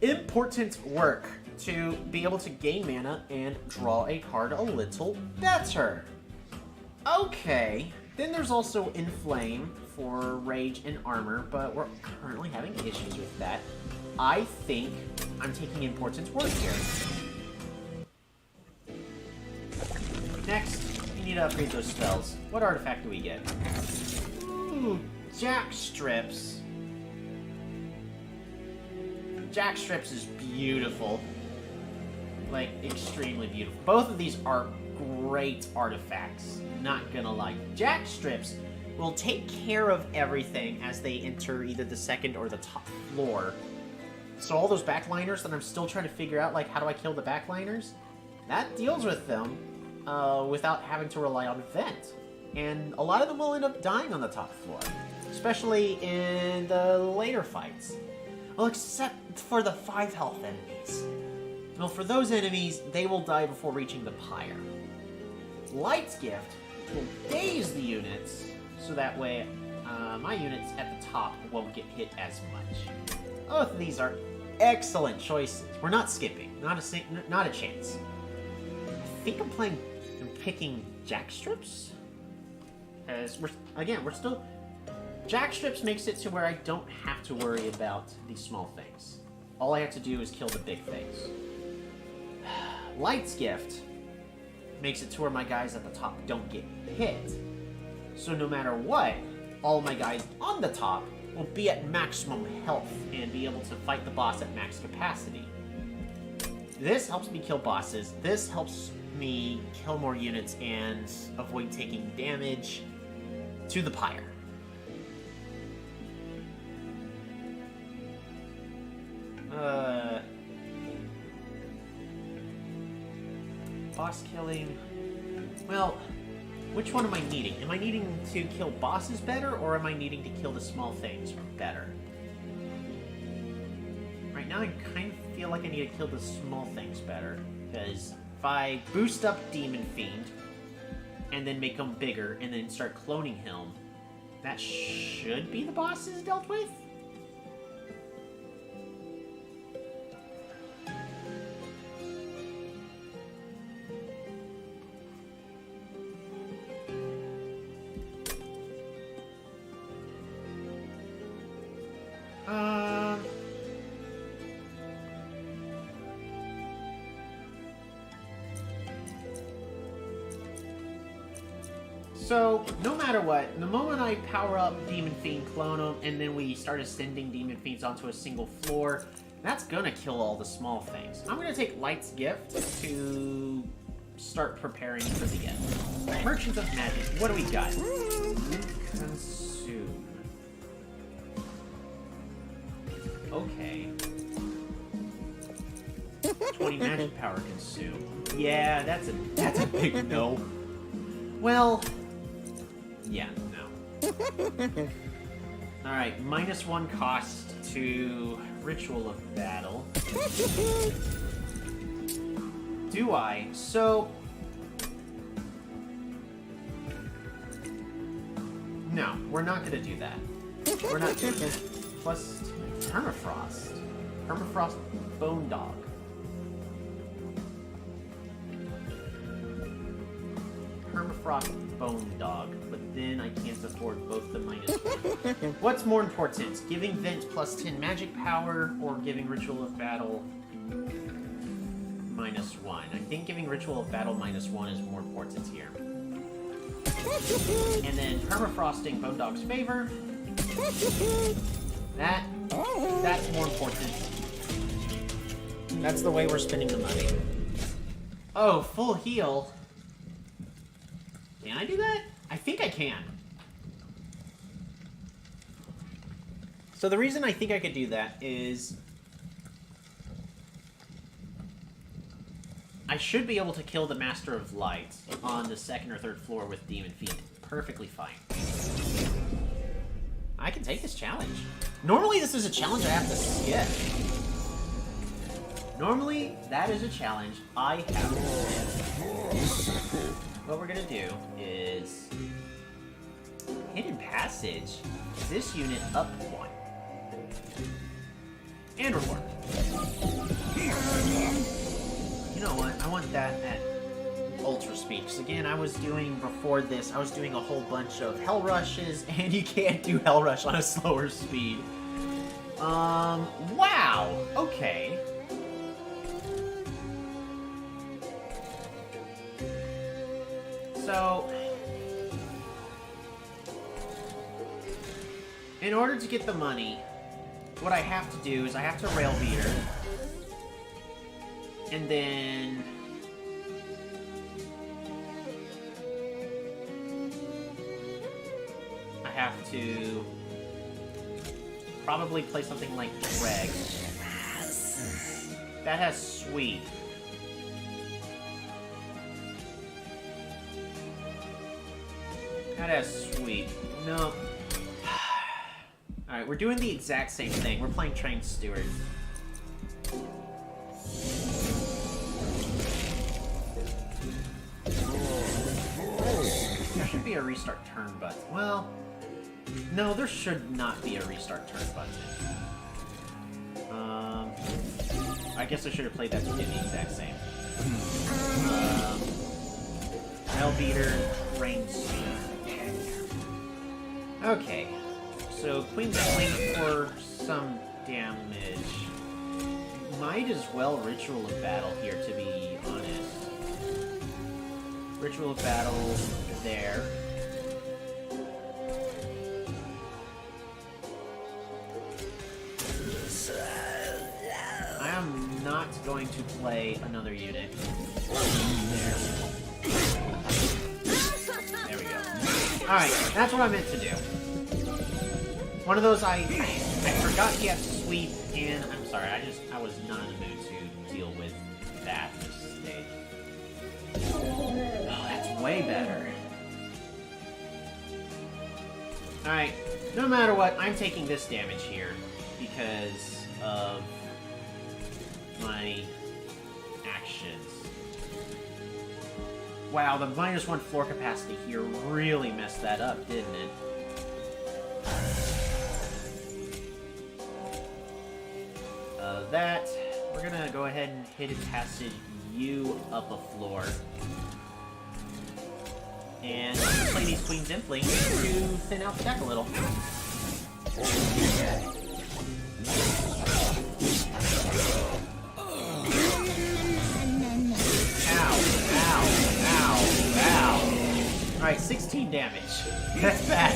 Important work to be able to gain mana and draw a card a little better. Okay, then there's also Inflame for Rage and Armor, but we're currently having issues with that. I think I'm taking important work here. Next, we need to upgrade those spells. What artifact do we get? Ooh, Jack Strips. Jack Strips is beautiful. Like, extremely beautiful. Both of these are great artifacts. Not gonna lie. Jack Strips will take care of everything as they enter either the second or the top floor. So all those backliners that I'm still trying to figure out, like, how do I kill the backliners? That deals with them without having to rely on Vent. And a lot of them will end up dying on the top floor. Especially in the later fights. Well, except for the 5 health enemies. Well, for those enemies, they will die before reaching the pyre. Light's Gift will daze the units, so that way my units at the top won't get hit as much. Both of these are excellent choices. We're not skipping. Not a chance. I think I'm picking Jack Strips? As we're still... Jack Strips makes it to where I don't have to worry about these small things. All I have to do is kill the big things. Light's Gift makes it to where my guys at the top don't get hit. So no matter what, all of my guys on the top will be at maximum health and be able to fight the boss at max capacity. This helps me kill bosses. This helps me kill more units and avoid taking damage to the pyre. Boss killing... Well, which one am I needing? Am I needing to kill bosses better, or am I needing to kill the small things better? Right now I kind of feel like I need to kill the small things better, because if I boost up Demon Fiend, and then make him bigger, and then start cloning him, that should be the bosses dealt with? So, no matter what, the moment I power up Demon Fiend, clone him, and then we start ascending Demon Fiends onto a single floor, that's gonna kill all the small things. I'm gonna take Light's Gift to start preparing for the end. Merchants of Magic, what do we got? Consume. Okay. 20 magic power consume. Yeah, that's a big no. Well, yeah, no. Alright, -1 cost to Ritual of Battle. Do I? So... No, we're not gonna do that. We're not doing it. Plus Permafrost. Permafrost Bone Dog. Permafrost Bone Dog, but then I can't afford both the -1. What's more important, giving Vent +10 magic power or giving Ritual of Battle -1? I think giving Ritual of Battle -1 is more important here. And then Permafrosting Bone Dog's favor. That's more important. That's the way we're spending the money. Oh, full heal. Can I do that? I think I can. So the reason I think I could do that is I should be able to kill the Master of Light on the 2nd or 3rd floor with Demon Fiend. Perfectly fine. I can take this challenge. Normally this is a challenge I have to skip. Normally, that is a challenge I have to skip. What we're gonna do is Hidden Passage. This unit up 1. And reward. You know what? I want that at Ultra Speed. Because again, I was doing, before this, I was doing a whole bunch of Hell Rushes, and you can't do Hell Rush on a slower speed. Wow! Okay. So, in order to get the money, what I have to do is I have to Rail Beater, and then I have to probably play something like Dreg. That has Sweep. That has Sweep. No. Alright, we're doing the exact same thing. We're playing Trained Steward. There should be a restart turn button. Well, no, there should not be a restart turn button. I guess I should have played that to do the exact same. Hell Beater, Trained Steward. Okay, so Queen's Flame for some damage. Might as well Ritual of Battle here, to be honest. Ritual of Battle there. I am not going to play another unit. There we go. Alright, that's what I meant to do. One of those I forgot he had Sweep, and I'm sorry, I was not in the mood to deal with that this stage. Oh, that's way better. Alright, no matter what, I'm taking this damage here because of my actions. Wow, the -1 floor capacity here really messed that up, didn't it? That, we're gonna go ahead and Hidden Passage you up a floor. And play these Queen's Inflings to thin out the deck a little. Alright, 16 damage. That's bad.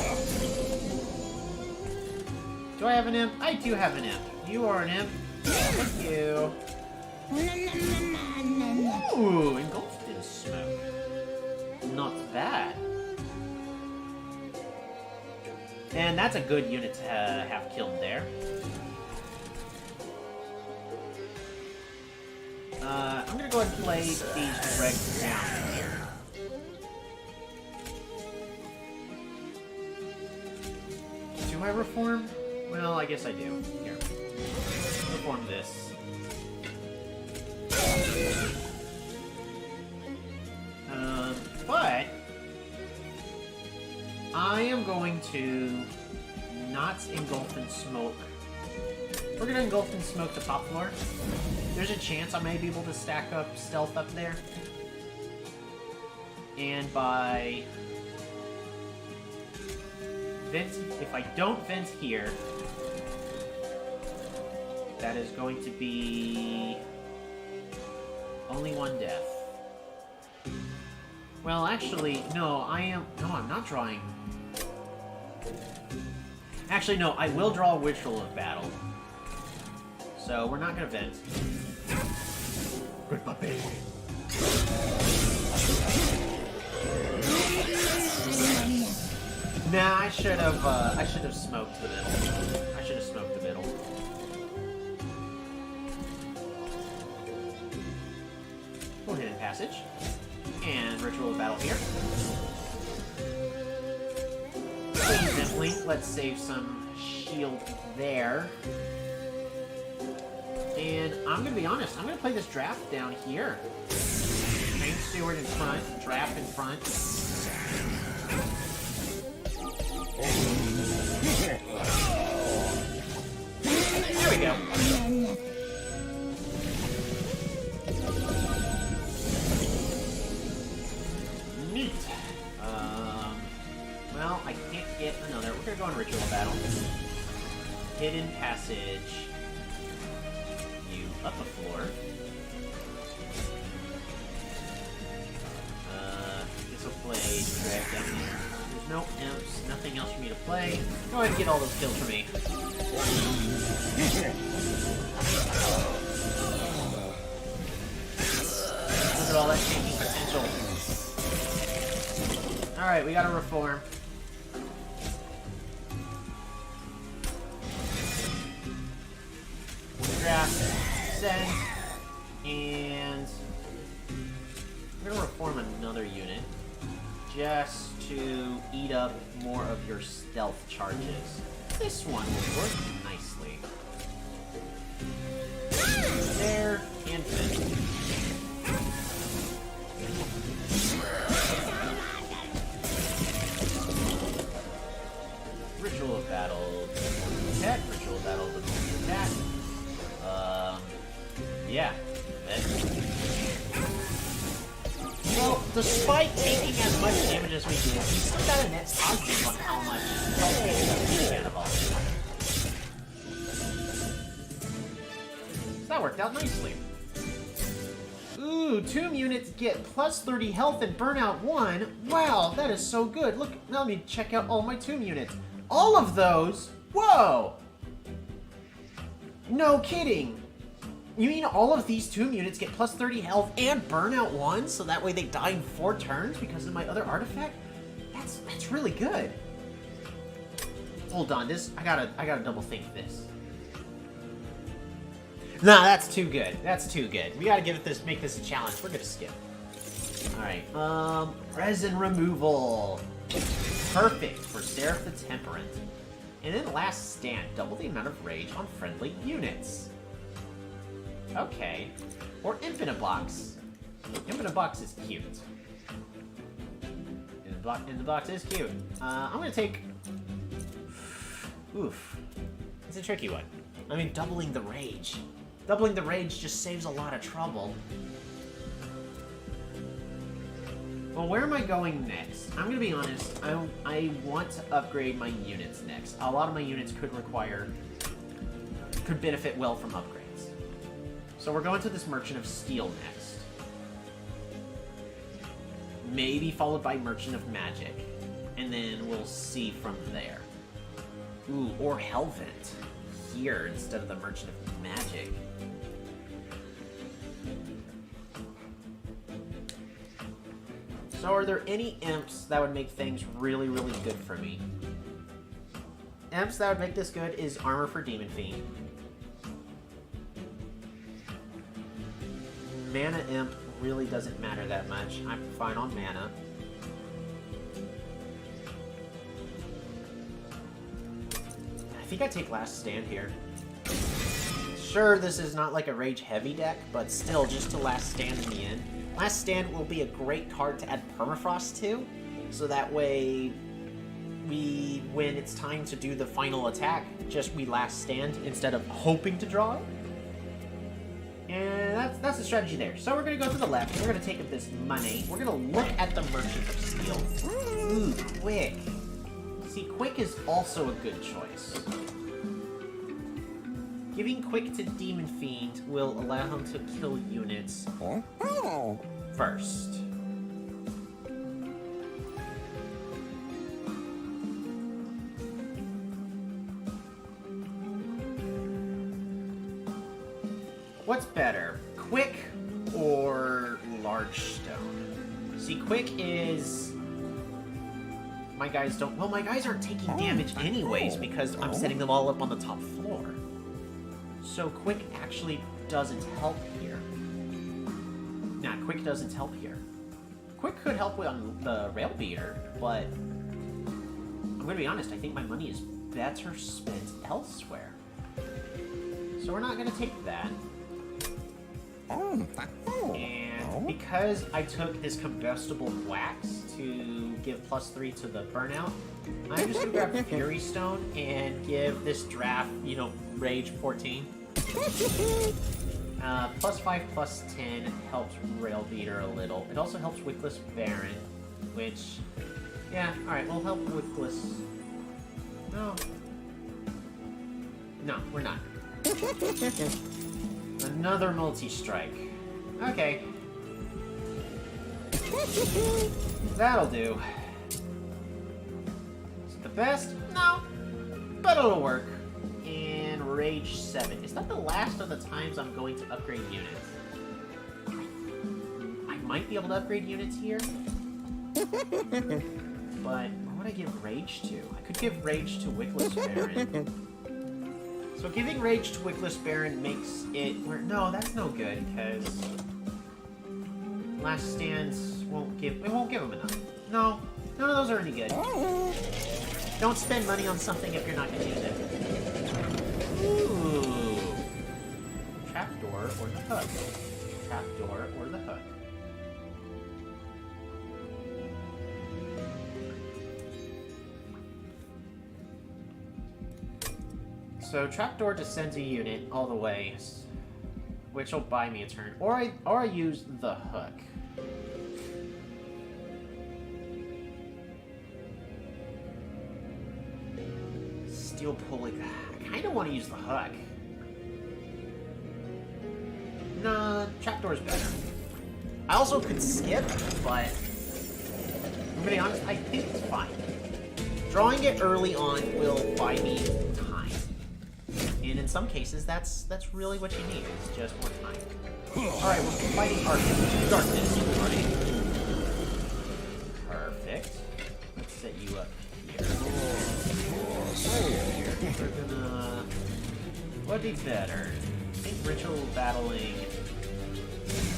Do I have an imp? I do have an imp. You are an imp. Thank you. Ooh, engulfed in smoke. Not bad. And that's a good unit to have killed there. I'm gonna go ahead and play these dregs down here. Do I reform? Well, I guess I do. Here. Reform this. But I am going to not engulf in smoke. We're gonna engulf in smoke the top floor. There's a chance I may be able to stack up stealth up there. And by vent, if I don't vent here, that is going to be only one death. Well, actually, no, I'm not drawing. Actually, no, I will draw a Ritual of Battle. So, we're not gonna vent. Good puppy. Nah, I should have smoked the middle. I should have smoked the middle. Full hidden passage. And Ritual of Battle here. Pretty simply, let's save some shield there. And I'm gonna be honest, I'm gonna play this draft down here. Train Steward in front, draft in front. There we go. Neat. Well, I can't get another. We're gonna go on Ritual Battle. Hidden Passage. You up a floor. This will play drag down there. There's no imps, nothing else for me to play. Go ahead and get all those kills for me. Look at all that changing potential. Alright, we gotta reform. Draft, send, and we're gonna reform another unit just to eat up more of your stealth charges. This one will work nicely. There, and finish. Ritual of Battle, attack. Ritual of Battle, attack. Yeah. Well, despite taking as much damage as we do, we still got a net positive on how much health we end up getting out of all this. So that worked out nicely. Ooh, tomb units get plus 30 health and burnout 1. Wow, that is so good. Look, now let me check out all my tomb units. All of those? Whoa! No kidding. You mean all of these tomb units get plus 30 health and burnout 1, so that way they die in 4 turns because of my other artifact? That's really good. Hold on, I gotta double think this. Nah, that's too good. That's too good. We gotta make this a challenge. We're gonna skip. Alright, resin removal. Perfect for Seraph the Temperate. And then Last Stand, double the amount of rage on friendly units. Okay. Or Infinite Box. Infinite Box is cute. Infinite Box is cute. I'm gonna take... Oof. It's a tricky one. I mean, doubling the rage. Doubling the rage just saves a lot of trouble. Well, where am I going next? I'm gonna be honest, I want to upgrade my units next. A lot of my units could benefit well from upgrades. So we're going to this Merchant of Steel next. maybe followed by Merchant of Magic. And then we'll see from there. Ooh, or Hellvent here instead of the Merchant of Magic. So are there any imps that would make things really, really good for me? Imps that would make this good is Armor for Demon Fiend. Mana Imp really doesn't matter that much. I'm fine on mana. I think I take Last Stand here. Sure, this is not like a Rage Heavy deck, but still, just to Last Stand in the end. Last Stand will be a great card to add Permafrost to, so that way when it's time to do the final attack, just we Last Stand instead of hoping to draw it. And that's the strategy there. So we're going to go to the left, we're going to take up this money, we're going to look at the Merchant of Steel. Ooh, Quick. See, Quick is also a good choice. Giving Quick to Demon Fiend will allow him to kill units first. What's better, Quick or Large Stone? See, Quick is... My guys don't... Well, my guys aren't taking damage anyways because I'm setting them all up on the top floor. So Quick actually doesn't help here. Nah, Quick doesn't help here. Quick could help on the Rail Beater, but... I'm gonna be honest, I think my money is better spent elsewhere. So we're not gonna take that. And because I took this combustible wax to give +3 to the burnout, I'm just gonna grab Fury Stone and give this draft, you know, Rage 14. +5, +10 helps Rail Beater a little. It also helps Wickless Baron, which, yeah, alright, we'll help Wickless. No, we're not. Another multi-strike. Okay. That'll do. Is it the best? No. But it'll work. And Rage 7. Is that the last of the times I'm going to upgrade units? I might be able to upgrade units here. But what would I give Rage to? I could give Rage to Wickless Baron. So giving Rage to Wickless Baron makes it where... No, that's no good, because... Last Stands won't give... It won't give him enough. No, none of those are any good. Don't spend money on something if you're not going to use it. Ooh. Trapdoor or the hook. Trapdoor or the hook. So Trapdoor just sends a unit all the way, which will buy me a turn. Or I use the hook. Steel pulling. I kind of want to use the hook. Nah, Trapdoor's better. I also could skip, but I'm gonna be honest, I think it's fine. Drawing it early on will buy me time. And in some cases, that's really what you need, is just more time. Alright, we're fighting darkness. Perfect. Let's set you up here. We're gonna... What'd be better? I think Ritual battling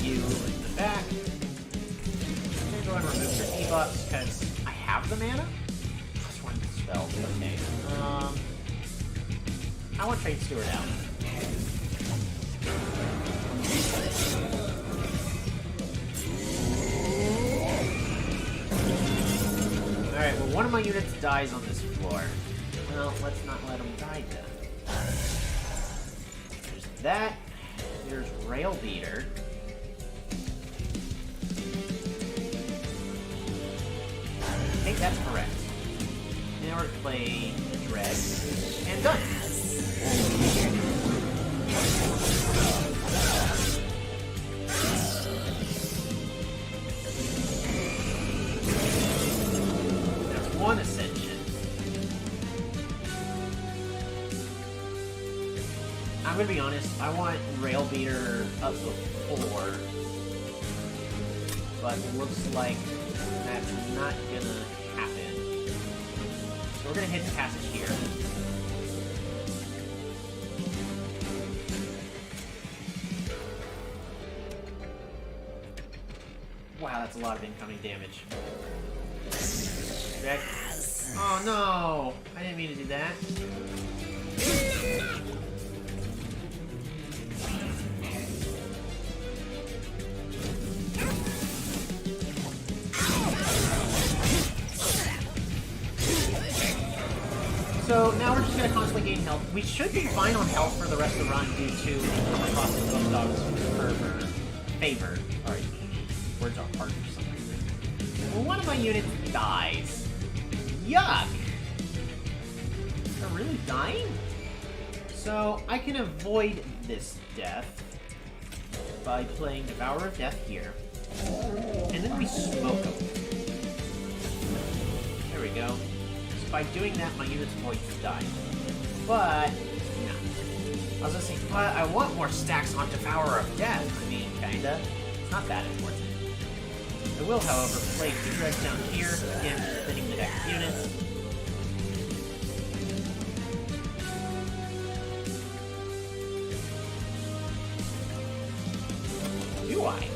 you in the back. I'm gonna go and remove your debuffs, because I have the mana. Just one spell, okay. I want Train Steward out. Alright, well one of my units dies on this floor. Well, let's not let him die then. There's that. There's Rail Beater. I think that's correct. Now we're playing Dread. And done! 1 ascension. I'm gonna be honest, I want Rail Beater up before, but it looks like that's not gonna happen. So we're gonna hit the passage here. Wow, that's a lot of incoming damage. Okay. Oh no! I didn't mean to do that. So now we're just going to constantly gain health. We should be fine on health for the rest of the run due to Frosted Bulldog's favor. Alright, words are hard for some reason. Well, one of my units dies. Yuck! They're really dying? So I can avoid this death by playing Devourer of Death here. And then we smoke them. There we go. By doing that, my unit's going to die. But, no. I was gonna say, but I want more stacks on Devourer of Death. I mean, kinda. It's not that important. I will, however, play 2 dreads down here, again, thinning the deck of units. Do I?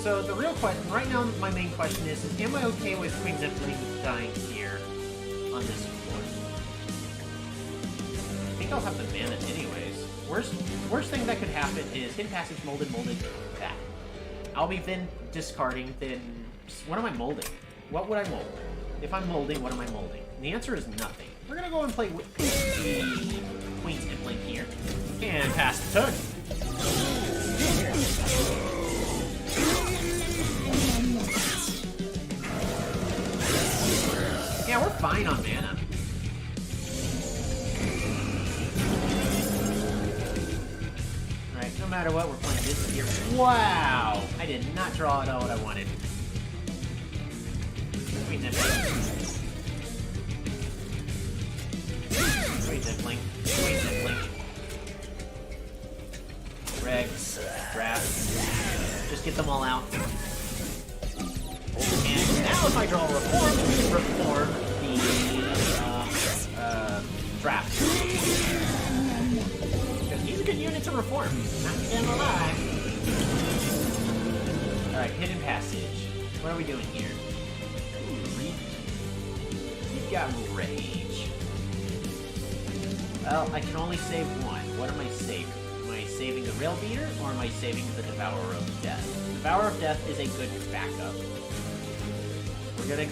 So, the real question, right now, my main question is am I okay with Queen Zipling dying here? On this floor. I think I'll have the mana anyways. Worst thing that could happen is hidden passage, molded, that. I'll be then discarding, then... What am I molding? What would I mold? If I'm molding, what am I molding? And the answer is nothing. We're gonna go and play with the Queen's Impling here. And pass the turn. Yeah, we're fine on mana. Alright, no matter what, we're playing this here. Wow! I did not draw at all what I wanted. Queen Zipling. Queen Zipling. Queen Zipling. Regs. Draft. Just get them all out. And now if I draw a reform, we can reform the draft. Because he's a good unit to reform, not gonna lie. Alright, hidden passage. What are we doing here? Ooh, we've got rage. Well, I can only save one. What am I saving? Am I saving the Rail Beater, or am I saving the Devourer of Death? Devourer of Death is a good backup. We're gonna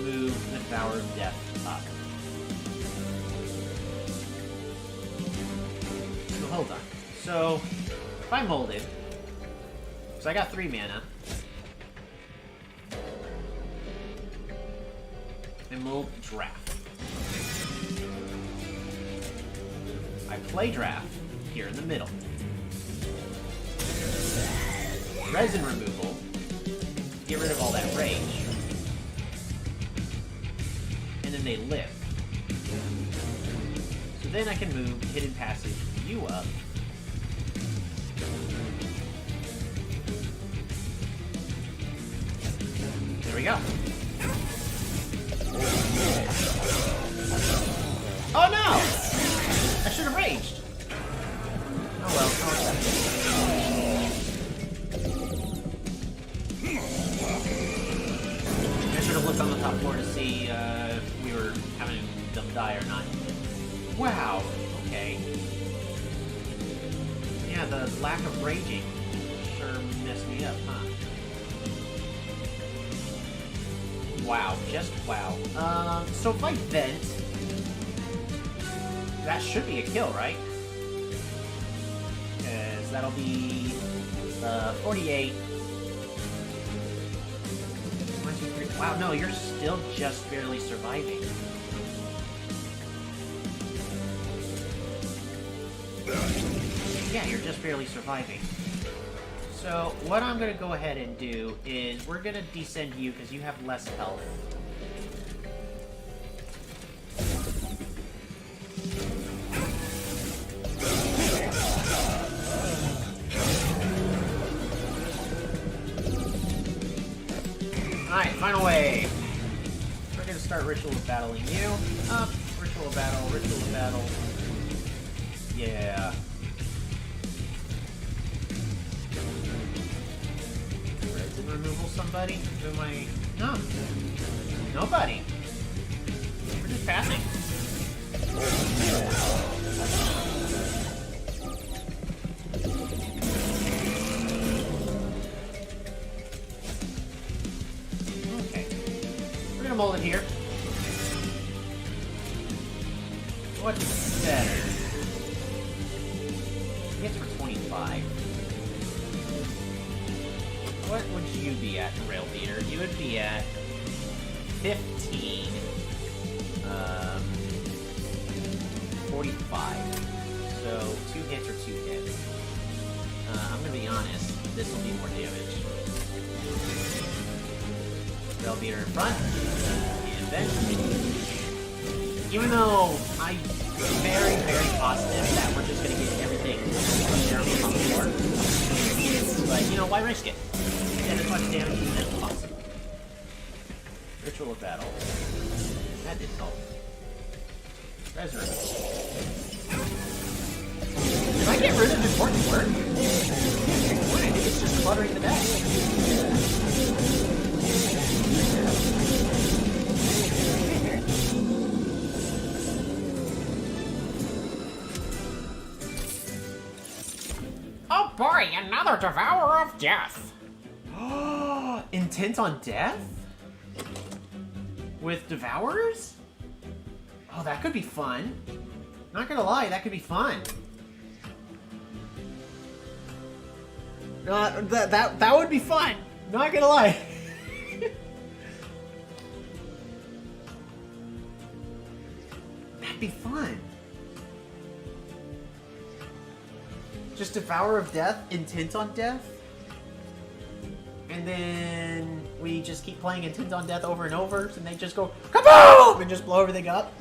move the Devourer of Death up. So hold on. So if I molded, so I got 3 mana. I mold draft. I play draft here in the middle. Resin removal. Get rid of all that rage. And then they live. So then I can move Hidden Passage you up. There we go. Oh no! I should have raged. Oh well. I should have looked on the top floor to see if we were having them die or not. Wow. Okay. Yeah, the lack of raging sure messed me up, huh? Wow, just wow. So if I vent, that should be a kill, right? Because that'll be 48. 1, 2, 3. Wow, no, you're still just barely surviving. Yeah, you're just barely surviving. So, what I'm gonna go ahead and do is we're gonna descend you because you have less health. Alright, final wave. We're gonna start ritual of battling you. Up, ritual of battle, ritual of battle. Yeah. Resin removal somebody? Who am I? No. Nobody. We're just passing. Okay. We're gonna mold it here. What's better? Hits for 25. What would you be at, Rail Beater? You would be at 15. 45. So 2 hits or 2 hits. I'm gonna be honest, this will be more damage. Rail Beater in front. And then even though I'm very, very positive that we're just gonna get everything on the floor. But, you know, why risk it? Get as much damage as possible. Ritual of battle. That didn't help. Resurrect. Did I get rid of important work? What I did is just cluttering the deck. Oh boy, another Devourer of Death! Intent on death? With Devourers? Oh, that could be fun. Not gonna lie, that could be fun. That would be fun. Not gonna lie. That'd be fun. Just Devourer of Death, Intent on Death. And then we just keep playing Intent on Death over and over, and they just go kaboom and just blow everything up.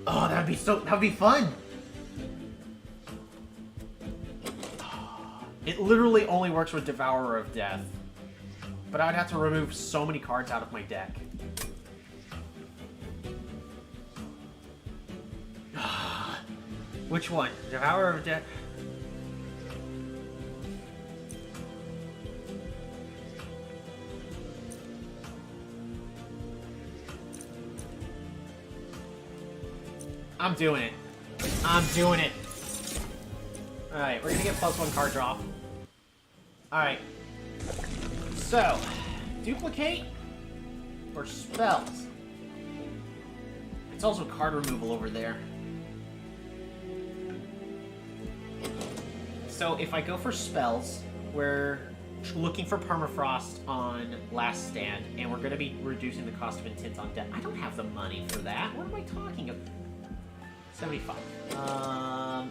Oh, that'd be fun. It literally only works with Devourer of Death. But I would have to remove so many cards out of my deck. Which one? Devourer of Death? I'm doing it. I'm doing it. Alright, we're gonna get +1 card draw. Alright. So, duplicate or spells? It's also card removal over there. So if I go for spells, we're looking for permafrost on Last Stand, and we're going to be reducing the cost of Intent on Death. I don't have the money for that. What am I talking about? 75.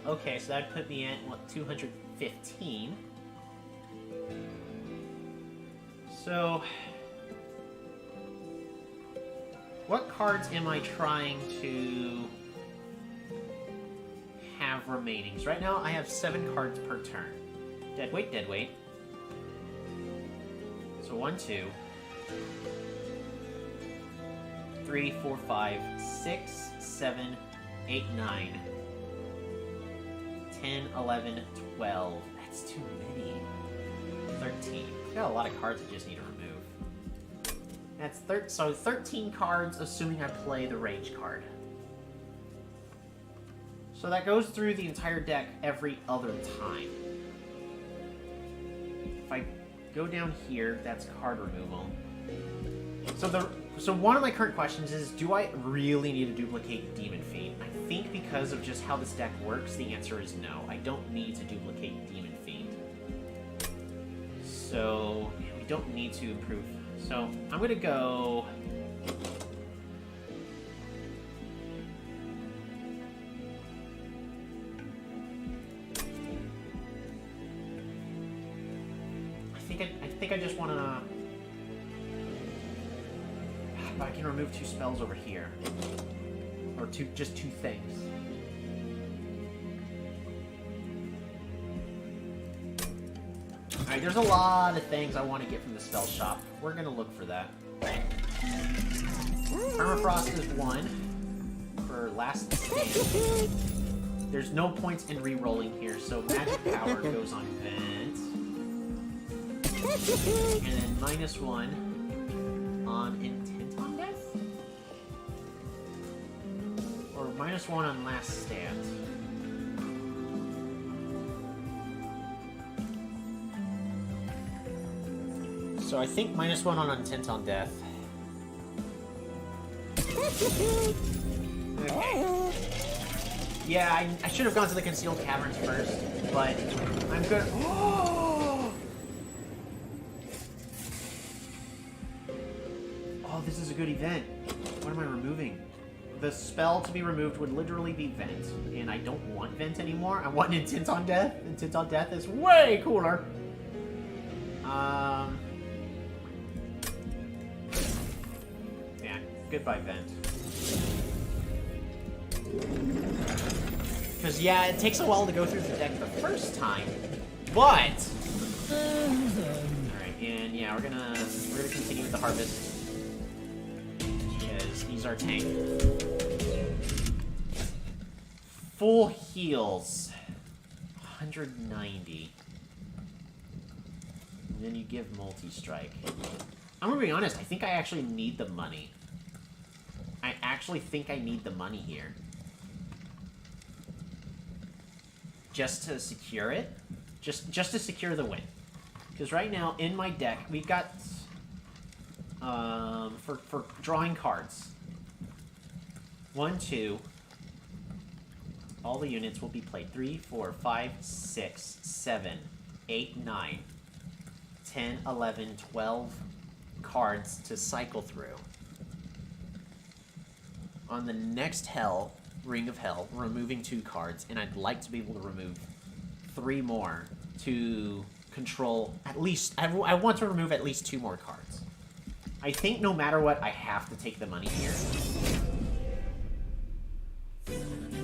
Okay, so that'd put me at, what, 215. So, what cards am I trying to have remaining? So right now I have 7 cards per turn. Deadweight, deadweight. So 1, 2, 3, 4, 5, 6, 7, 8, 9, 10, 11, 12. That's too many. 13. I've got a lot of cards I just need to remove. That's so 13 cards, assuming I play the Rage card. So that goes through the entire deck every other time. If I go down here, that's card removal. So one of my current questions is, do I really need to duplicate Demon Fiend? I think because of just how this deck works, the answer is no. I don't need to duplicate Demon Fiend. So we don't need to improve. So I'm gonna go. think I just wanna. I can remove 2 spells over here, or just two things. Alright, there's a lot of things I want to get from the spell shop. We're gonna look for that. Permafrost is 1 for last stand. There's no points in re-rolling here, so magic power goes on vent. And then -1 on intent on death? Or -1 on last stand. So I think -1 on intent on death. Okay. Yeah, I should have gone to the concealed caverns first, but I'm good. Oh! Oh, this is a good event. What am I removing? The spell to be removed would literally be Vent, and I don't want Vent anymore. I want Intent on Death. Intent on Death is way cooler. Yeah, goodbye Vent. Because, yeah, it takes a while to go through the deck the first time, but... Alright, and yeah, we're gonna continue with the Harvest. Because he's our tank. Full heals. 190. And then you give multi-strike. I'm gonna be honest, I think I actually need the money. I actually think I need the money here. Just to secure it. Just to secure the win. Because right now, in my deck, we've got... for drawing cards. 1, 2. All the units will be played. 3, 4, 5, 6, 7, 8, 9, 10, 11, 12 cards to cycle through. On the next Hell, Ring of Hell, we're removing 2 cards, and I'd like to be able to remove 3 more to control at least... I want to remove at least 2 more cards. I think no matter what, I have to take the money here.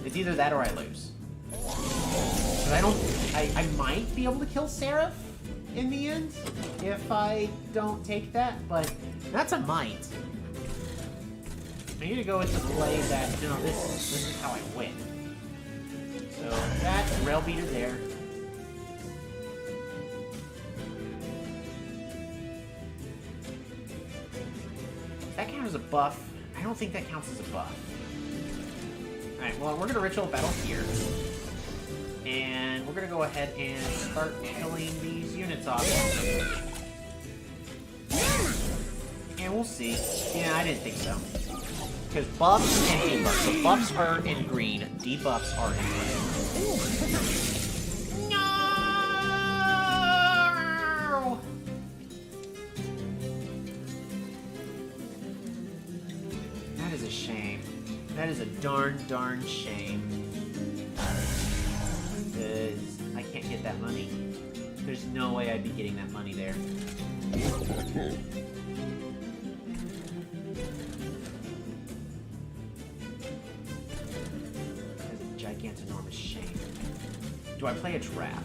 It's either that or I lose. But I don't... I might be able to kill Seraph in the end if I don't take that, but that's a might. I need to go with the play that, you know, this is how I win. So, that, Rail Beater there. That counts as a buff. I don't think that counts as a buff. Alright, well, we're going to Ritual Battle here. And we're going to go ahead and start killing these units off. And we'll see. Yeah, I didn't think so. Because buffs and debuffs. So buffs are in green, debuffs are in green. No! That is a shame. That is a darn shame. Because I can't get that money. There's no way I'd be getting that money there. Enormous shame. Do I play a draft?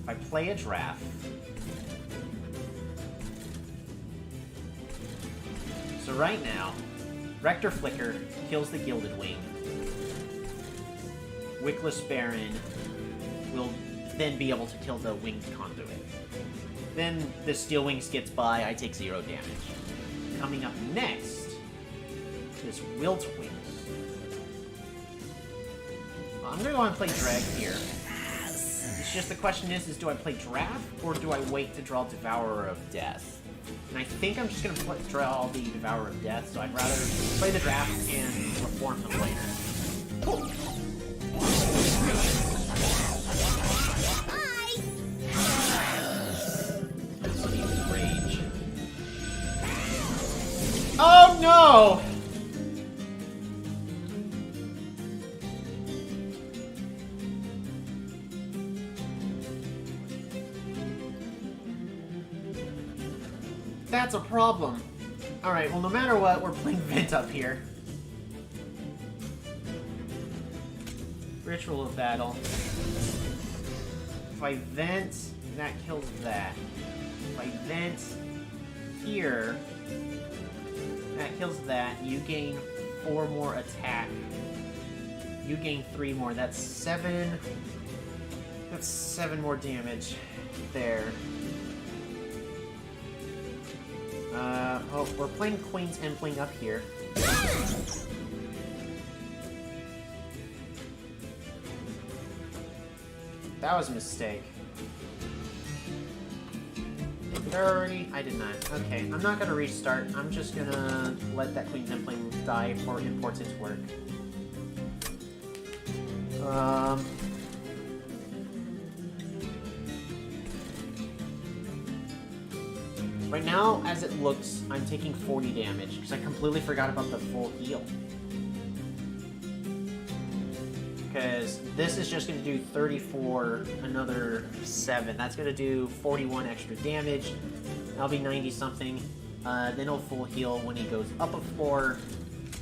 If I play a draft... So right now, Rector Flicker kills the Gilded Wing. Wickless Baron will then be able to kill the Winged Conduit. Then the Steel Wings gets by, I take 0 damage. Coming up next, is Wilt Wings. I'm gonna go and play Drag here. It's just the question is do I play Draft, or do I wait to draw Devourer of Death? And I think I'm just gonna draw the Devourer of Death, so I'd rather play the Draft and reform them later. Cool. Rage. Oh no! That's a problem. Alright, well, no matter what, we're playing Vent up here. Ritual of Battle. If I Vent, that kills that. If I Vent here, that kills that. You gain 4 more attack. You gain 3 more. That's 7. That's 7 more damage there. Oh, we're playing Queen's Empling up here. That was a mistake. 30. I did not. Okay, I'm not gonna restart. I'm just gonna let that Queen's Empling die for important work. Right now, as it looks, I'm taking 40 damage, because I completely forgot about the full heal. Because this is just going to do 34, another 7. That's going to do 41 extra damage. That'll be 90-something. Then he'll full heal when he goes up a floor.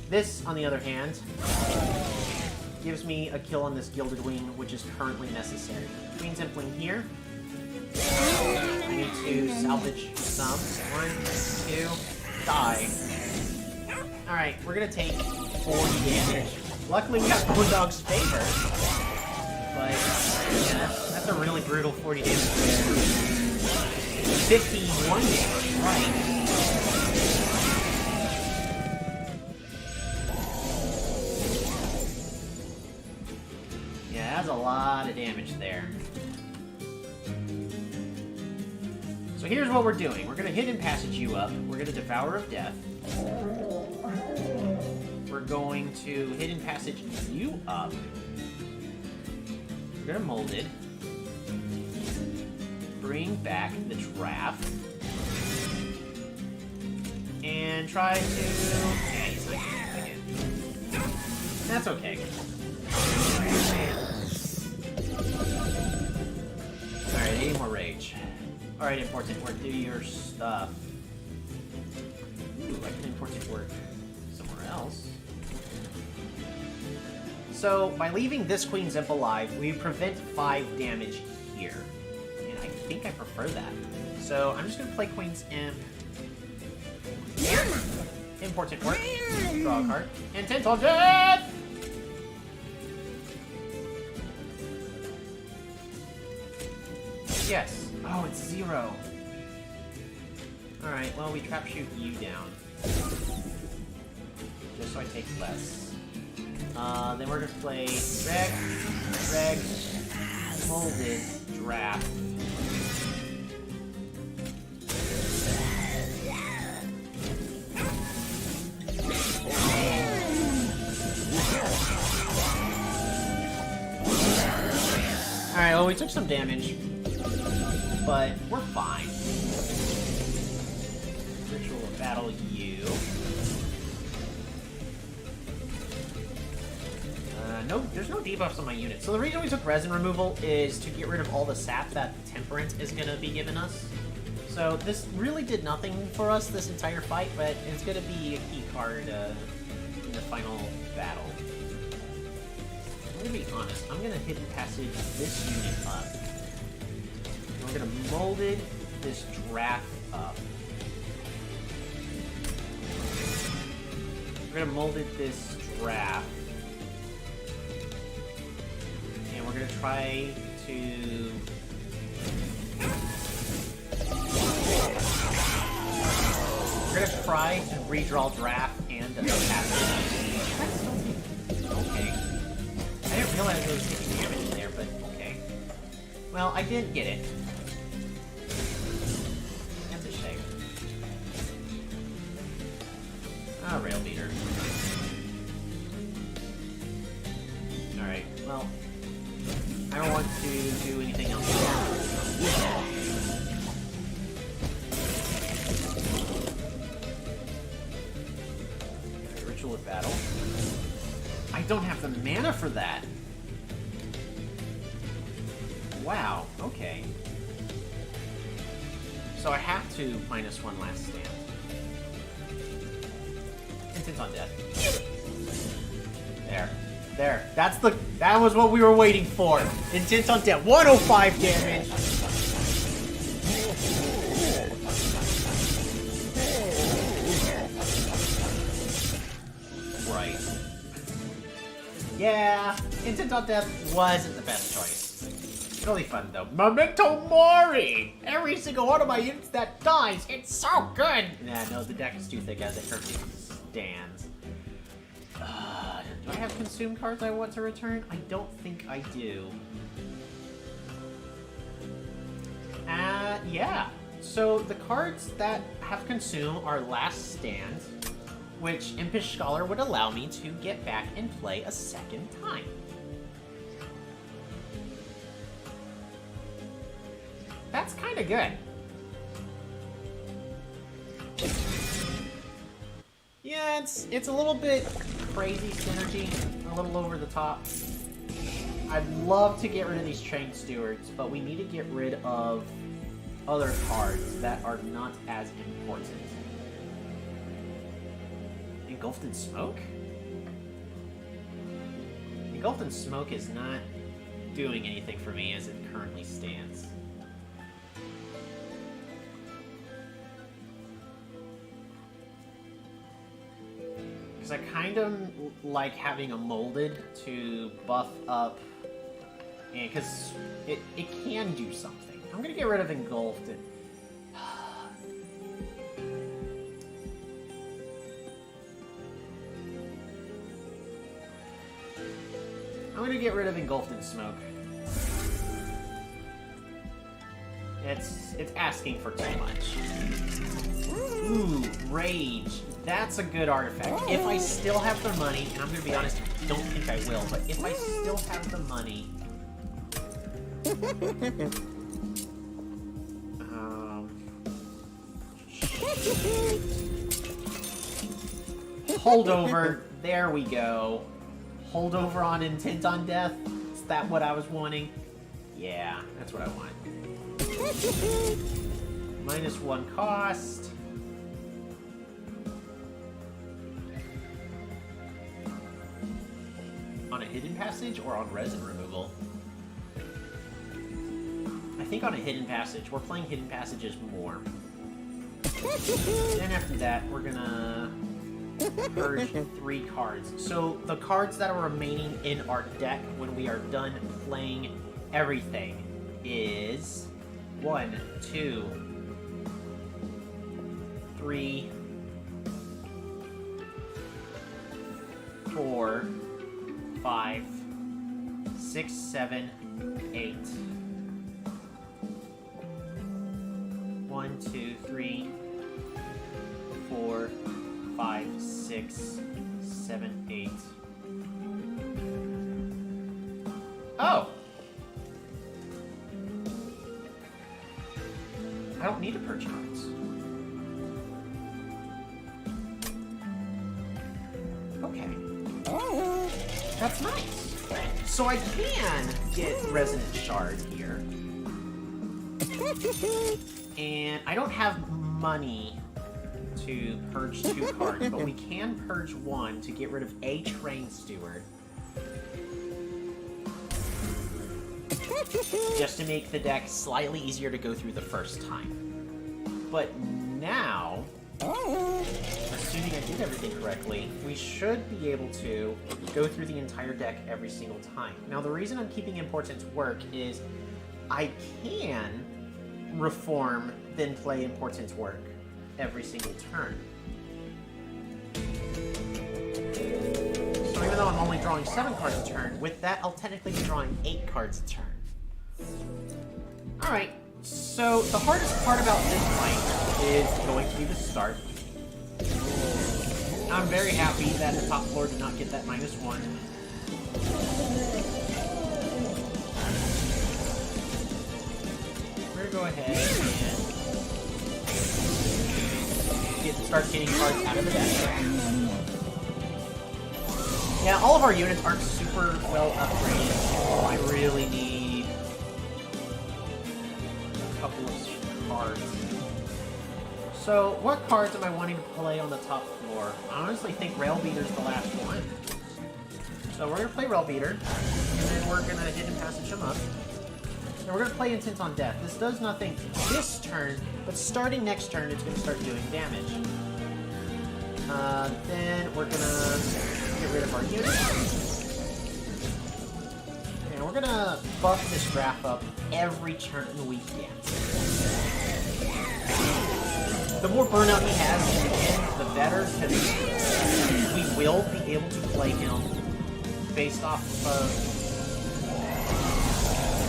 This, on the other hand, gives me a kill on this Gilded Wing, which is currently necessary. Queen's Empling here. I need to salvage some. 1, 2, die. Alright, we're gonna take 40 damage. Luckily we got Boondog's favor. But, yeah, that's a really brutal 40 damage there. 51 damage, right. Yeah, that's a lot of damage there. So here's what we're doing. We're going to Hidden Passage you up. We're going to Devourer of Death. We're going to Hidden Passage you up. We're going to Mold it. Bring back the Draft. And try to... Yeah, he's not getting it again. That's okay. Alright, 80 more Rage. Alright, Important Work, do your stuff. Ooh, I can Important Work somewhere else. So, by leaving this Queen's Imp alive, we prevent 5 damage here. And I think I prefer that. So, I'm just going to play Queen's Imp here. Important Work. Draw a card. And Tentacle Death! Yes. Oh, it's 0. Alright, well, we trap shoot you down. Just so I take less. Then we're gonna play Dreg, Molded, Draft. Alright, well, we took some damage. But we're fine. Ritual of Battle you. No, there's no debuffs on my unit. So the reason we took resin removal is to get rid of all the sap that Temperance is going to be giving us. So this really did nothing for us this entire fight, but it's going to be a key card in the final battle. I'm going to be honest, I'm going to Hidden Passage this unit up. We're gonna Molded this Draft up. We're gonna Molded this Draft. And we're gonna try to... We're gonna try to redraw Draft and Passage. Okay. I didn't realize I was taking damage there, but okay. Well, I did get it. Ah, Rail Beater. Alright, well, I don't want to do anything else. Ritual of Battle. I don't have the mana for that! Wow, okay. So I have to -1 last stand. Intent on death. There. That was what we were waiting for. Intent on death. 105 damage. Right. Yeah, Intent on death wasn't the best choice. Really fun though. Memento Mori! Every single one of my units that dies, it's so good! Nah, no, the deck is too thick as it currently stands. Do I have consume cards I want to return? I don't think I do. Yeah. So the cards that have consume are Last Stand, which Impish Scholar would allow me to get back and play a second time. That's kind of good. Yeah, it's a little bit crazy synergy, a little over the top. I'd love to get rid of these Train Stewards, but we need to get rid of other cards that are not as important. Engulfed in Smoke? Engulfed in Smoke is not doing anything for me as it currently stands. Because I kind of like having a molded to buff up, and because it can do something. I'm gonna get rid of Engulfed. I'm gonna get rid of Engulfed in Smoke. It's asking for too much. Ooh, Rage. That's a good artifact. If I still have the money, and I'm gonna be honest, I don't think I will, but if I still have the money... Holdover. There we go. Holdover on Intent on Death. Is that what I was wanting? Yeah, that's what I want. -1 cost. On a hidden passage or on resin removal? I think on a hidden passage. We're playing hidden passages more. Then after that, we're gonna purge 3 cards. So the cards that are remaining in our deck when we are done playing everything is 1, 2, 3, 4, 5, 6, 7, 8. 1, 2, 3, 4, 5, 6, 7, 8. Oh! I don't need to purge cards. Okay. That's nice. So I can get Resonant Shard here. And I don't have money to purge 2 cards, but we can purge 1 to get rid of a Train Steward. Just to make the deck slightly easier to go through the first time. But now, assuming I did everything correctly, we should be able to go through the entire deck every single time. Now, the reason I'm keeping Importance Work is I can reform, then play Importance Work every single turn. So even though I'm only drawing 7 cards a turn, with that I'll technically be drawing 8 cards a turn. Alright, so the hardest part about this fight is going to be the start. I'm very happy that the top floor did not get that -1. We're gonna go ahead and start getting cards out of the deck. Yeah, all of our units aren't super well upgraded. Oh, I really need a couple of cards. So, what cards am I wanting to play on the top floor? I honestly think Rail Beater's the last one. So we're gonna play Rail Beater, and then we're gonna Hidden Passage him up. And we're gonna play Intent on Death. This does nothing this turn, but starting next turn, it's gonna start doing damage. Then we're gonna get rid of our units. And we're gonna buff this graph up every turn we get. The more burnout he has in the end, the better, because we will be able to play him based off of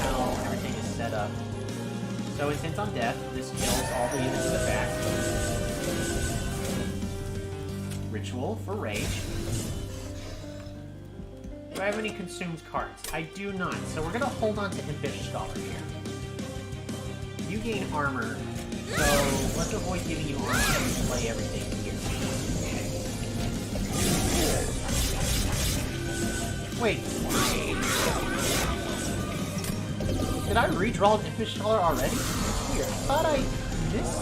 how everything is set up. So Intent on Death, this kills all the units in the back. Ritual for Rage. Do I have any consumed cards? I do not, so we're gonna hold on to Impish Scholar here. You gain armor, so let's avoid giving you armor and play everything here. Wait. Did I redraw an Impish Scholar already? That's weird. I thought I missed.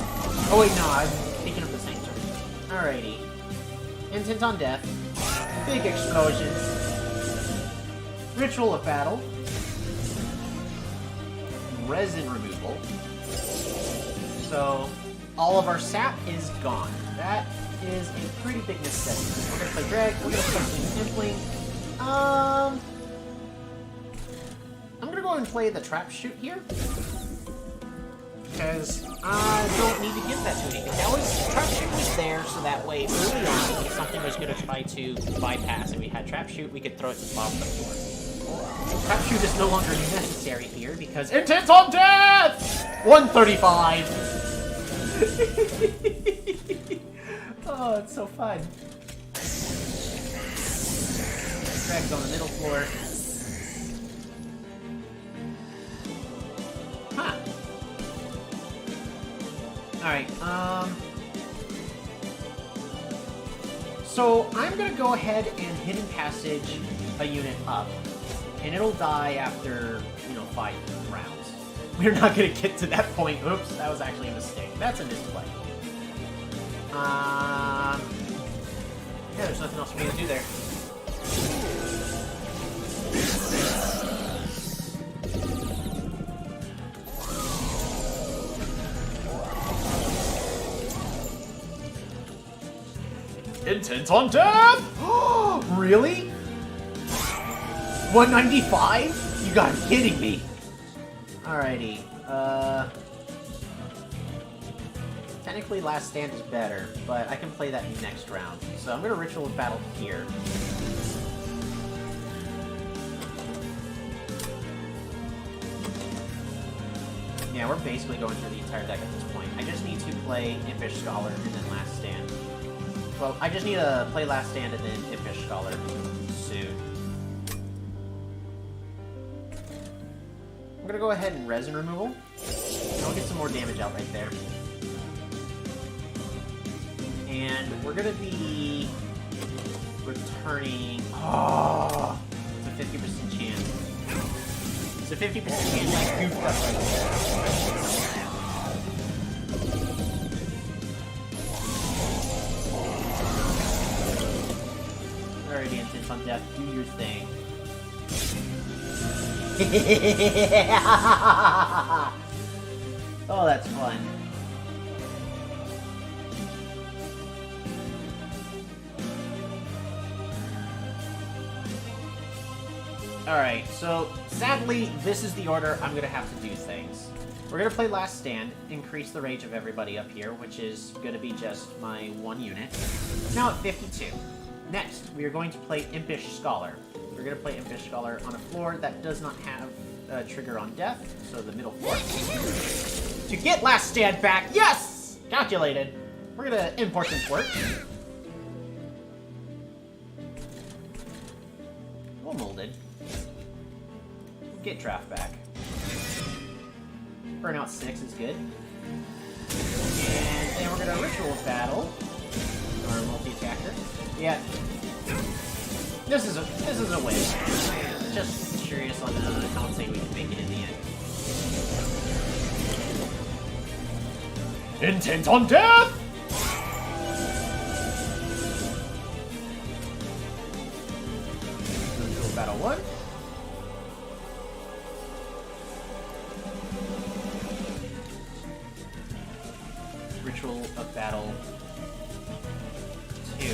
Oh wait, no, I'm thinking of the same turn. Alrighty. Intent on Death. Big explosion. Ritual of Battle. Resin removal. So, all of our sap is gone. That is a pretty big necessity. We're gonna play Drag, we're gonna play Impling. I'm gonna go ahead and play the Trap Shoot here. Because I don't need to give that to anything. Trap Shoot was there, so that way, early on, if something was gonna try to bypass and we had Trap Shoot, we could throw it to the bottom of the floor. Trap Shoot is no longer necessary here because Intent on Death! 135! Oh, it's so fun. Drag's on the middle floor. Huh. Alright, so I'm gonna go ahead and Hidden Passage a unit up. And it'll die after, 5 rounds. We're not gonna get to that point. Oops, that was actually a mistake. That's a misplay. Yeah, there's nothing else for me to do there. Intent on Death! Really? 195? You gotta be kidding me. Alrighty, technically Last Stand is better, but I can play that next round. So I'm gonna Ritual of Battle here. Yeah, we're basically going through the entire deck at this point. I just need to play Impish Scholar and then Last Stand. Well, I just need to play Last Stand and then Impish Scholar soon. I'm gonna go ahead and Resin Removal. And I'll get some more damage out right there. And we're gonna be returning. Oh, it's a 50% chance. It's a 50% chance I goofed up right there. Alrighty, Intent on Death, do your thing. Oh, that's fun. Alright, so sadly, this is the order I'm going to have to do things. We're going to play Last Stand, increase the rage of everybody up here, which is going to be just my 1 unit. Now at 52. Next, we are going to play Impish Scholar. We're going to play Impish Scholar on a floor that does not have a trigger on death, so the middle floor. To get Last Stand back, yes! Calculated. We're going to import this work. Well molded. Get draft back. Burnout 6 is good. And then we're going to Ritual of Battle. Our multi-attacker. Yeah. This is a win. Just curious on how insane we can make it in the end. Intent on Death! Ritual of Battle 2.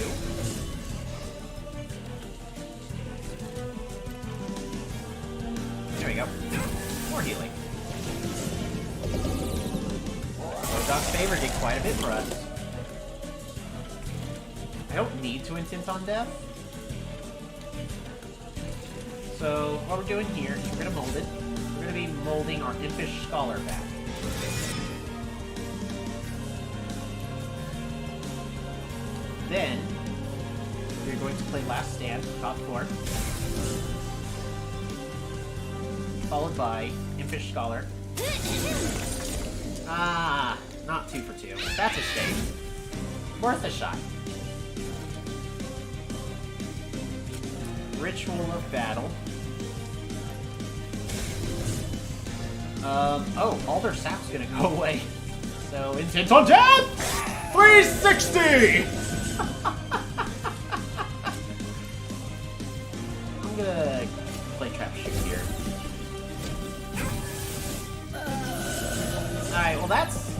There we go. More healing. Dog's Favor did quite a bit for us. I don't need to intent on death. So, what we're doing here is we're going to mold it. We're going to be molding our Impish Scholar back. Then, we're going to play Last Stand, top 4. Followed by Impish Scholar. Ah, not 2 for 2. That's a shame. Worth a shot. Ritual of Battle. Oh, all their sap's gonna go away. So, intent on death! 360! I'm gonna play Trap Shoot here. Alright, well that's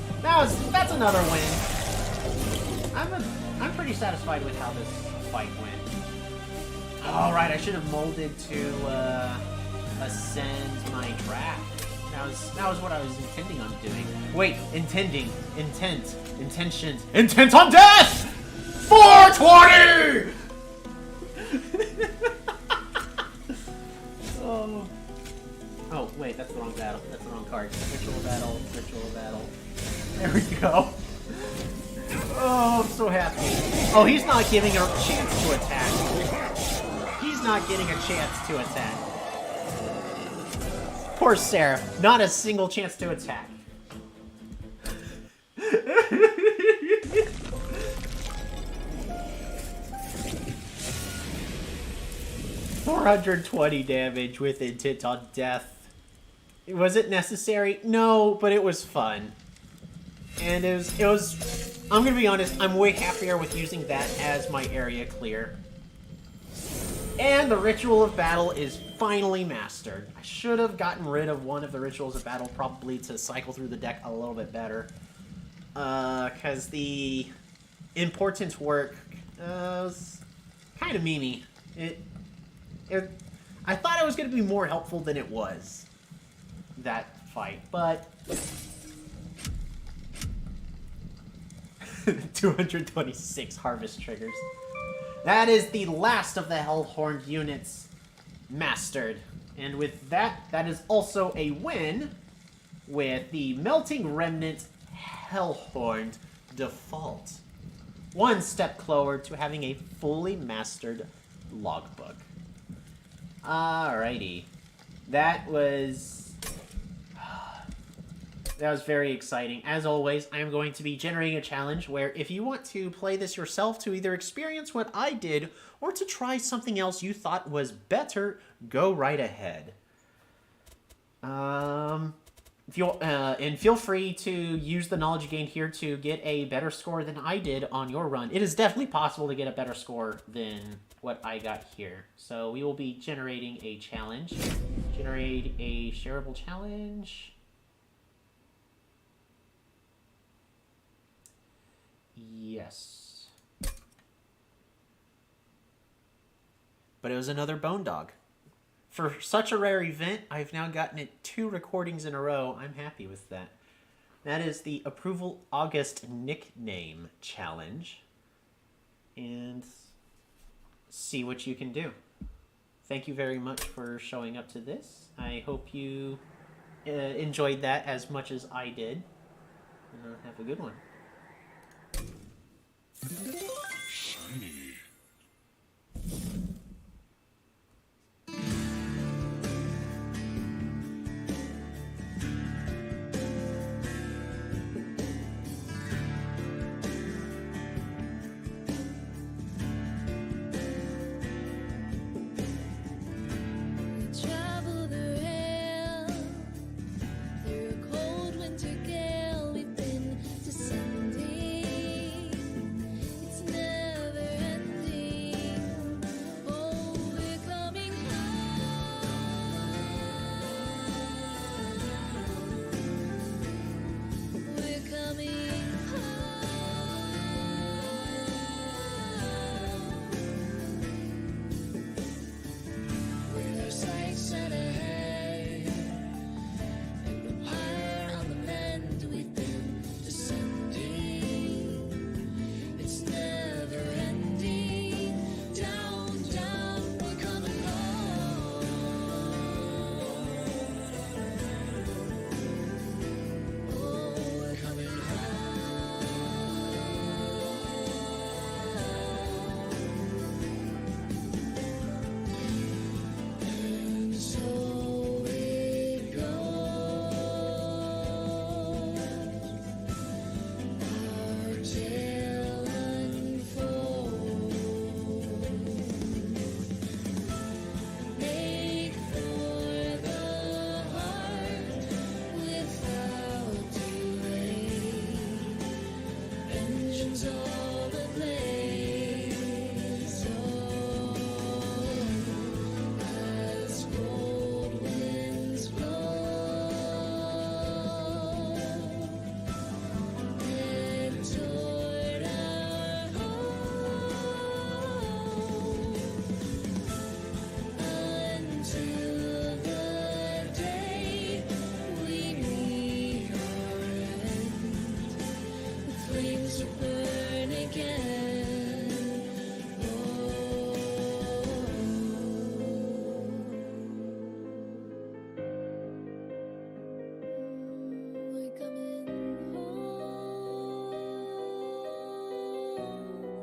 another win. I'm pretty satisfied with how this fight went. Oh, right, I should have molded to ascend my trap. That was what I was intending on doing. Wait, intentions, intent on death! 420! Oh, wait, that's the wrong battle. That's the wrong card. Ritual battle. There we go. Oh, I'm so happy. Oh, he's not giving a chance to attack. He's not getting a chance to attack. Poor Sarah. Not a single chance to attack. $420 damage with intent on death. Was it necessary? No, but it was fun. And it was I'm gonna be honest, I'm way happier with using that as my area clear. And the Ritual of Battle is finally mastered. I should have gotten rid of one of the Rituals of Battle probably to cycle through the deck a little bit better. Because the importance work was kind of memey. I thought it was going to be more helpful than it was, that fight, but 226 harvest triggers. That is the last of the Hellhorned units mastered. And with that, that is also a win with the Melting Remnant Hellhorned default. One step closer to having a fully mastered logbook. Alrighty. That was very exciting. As always, I am going to be generating a challenge where if you want to play this yourself to either experience what I did or to try something else you thought was better, go right ahead. Feel free to use the knowledge you gained here to get a better score than I did on your run. It is definitely possible to get a better score than what I got here. So we will be generating a challenge. Generate a shareable challenge. Yes. But it was another Bone Dog. For such a rare event, I've now gotten it 2 recordings in a row. I'm happy with that. That is the ApprovalAugustNickname challenge. And see what you can do. Thank you very much for showing up to this. I hope you enjoyed that as much as I did. Have a good one. Shiny. Travel the rail through a cold winter gale. We've been descending. It's never ending. all ablaze. As cold winds blow, head toward our home, until the day we meet our end. The flames will burn again. We're coming home.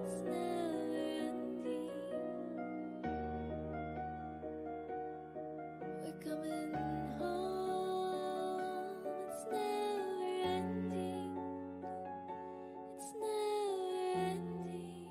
It's never ending. We're coming home. It's never ending. It's never ending.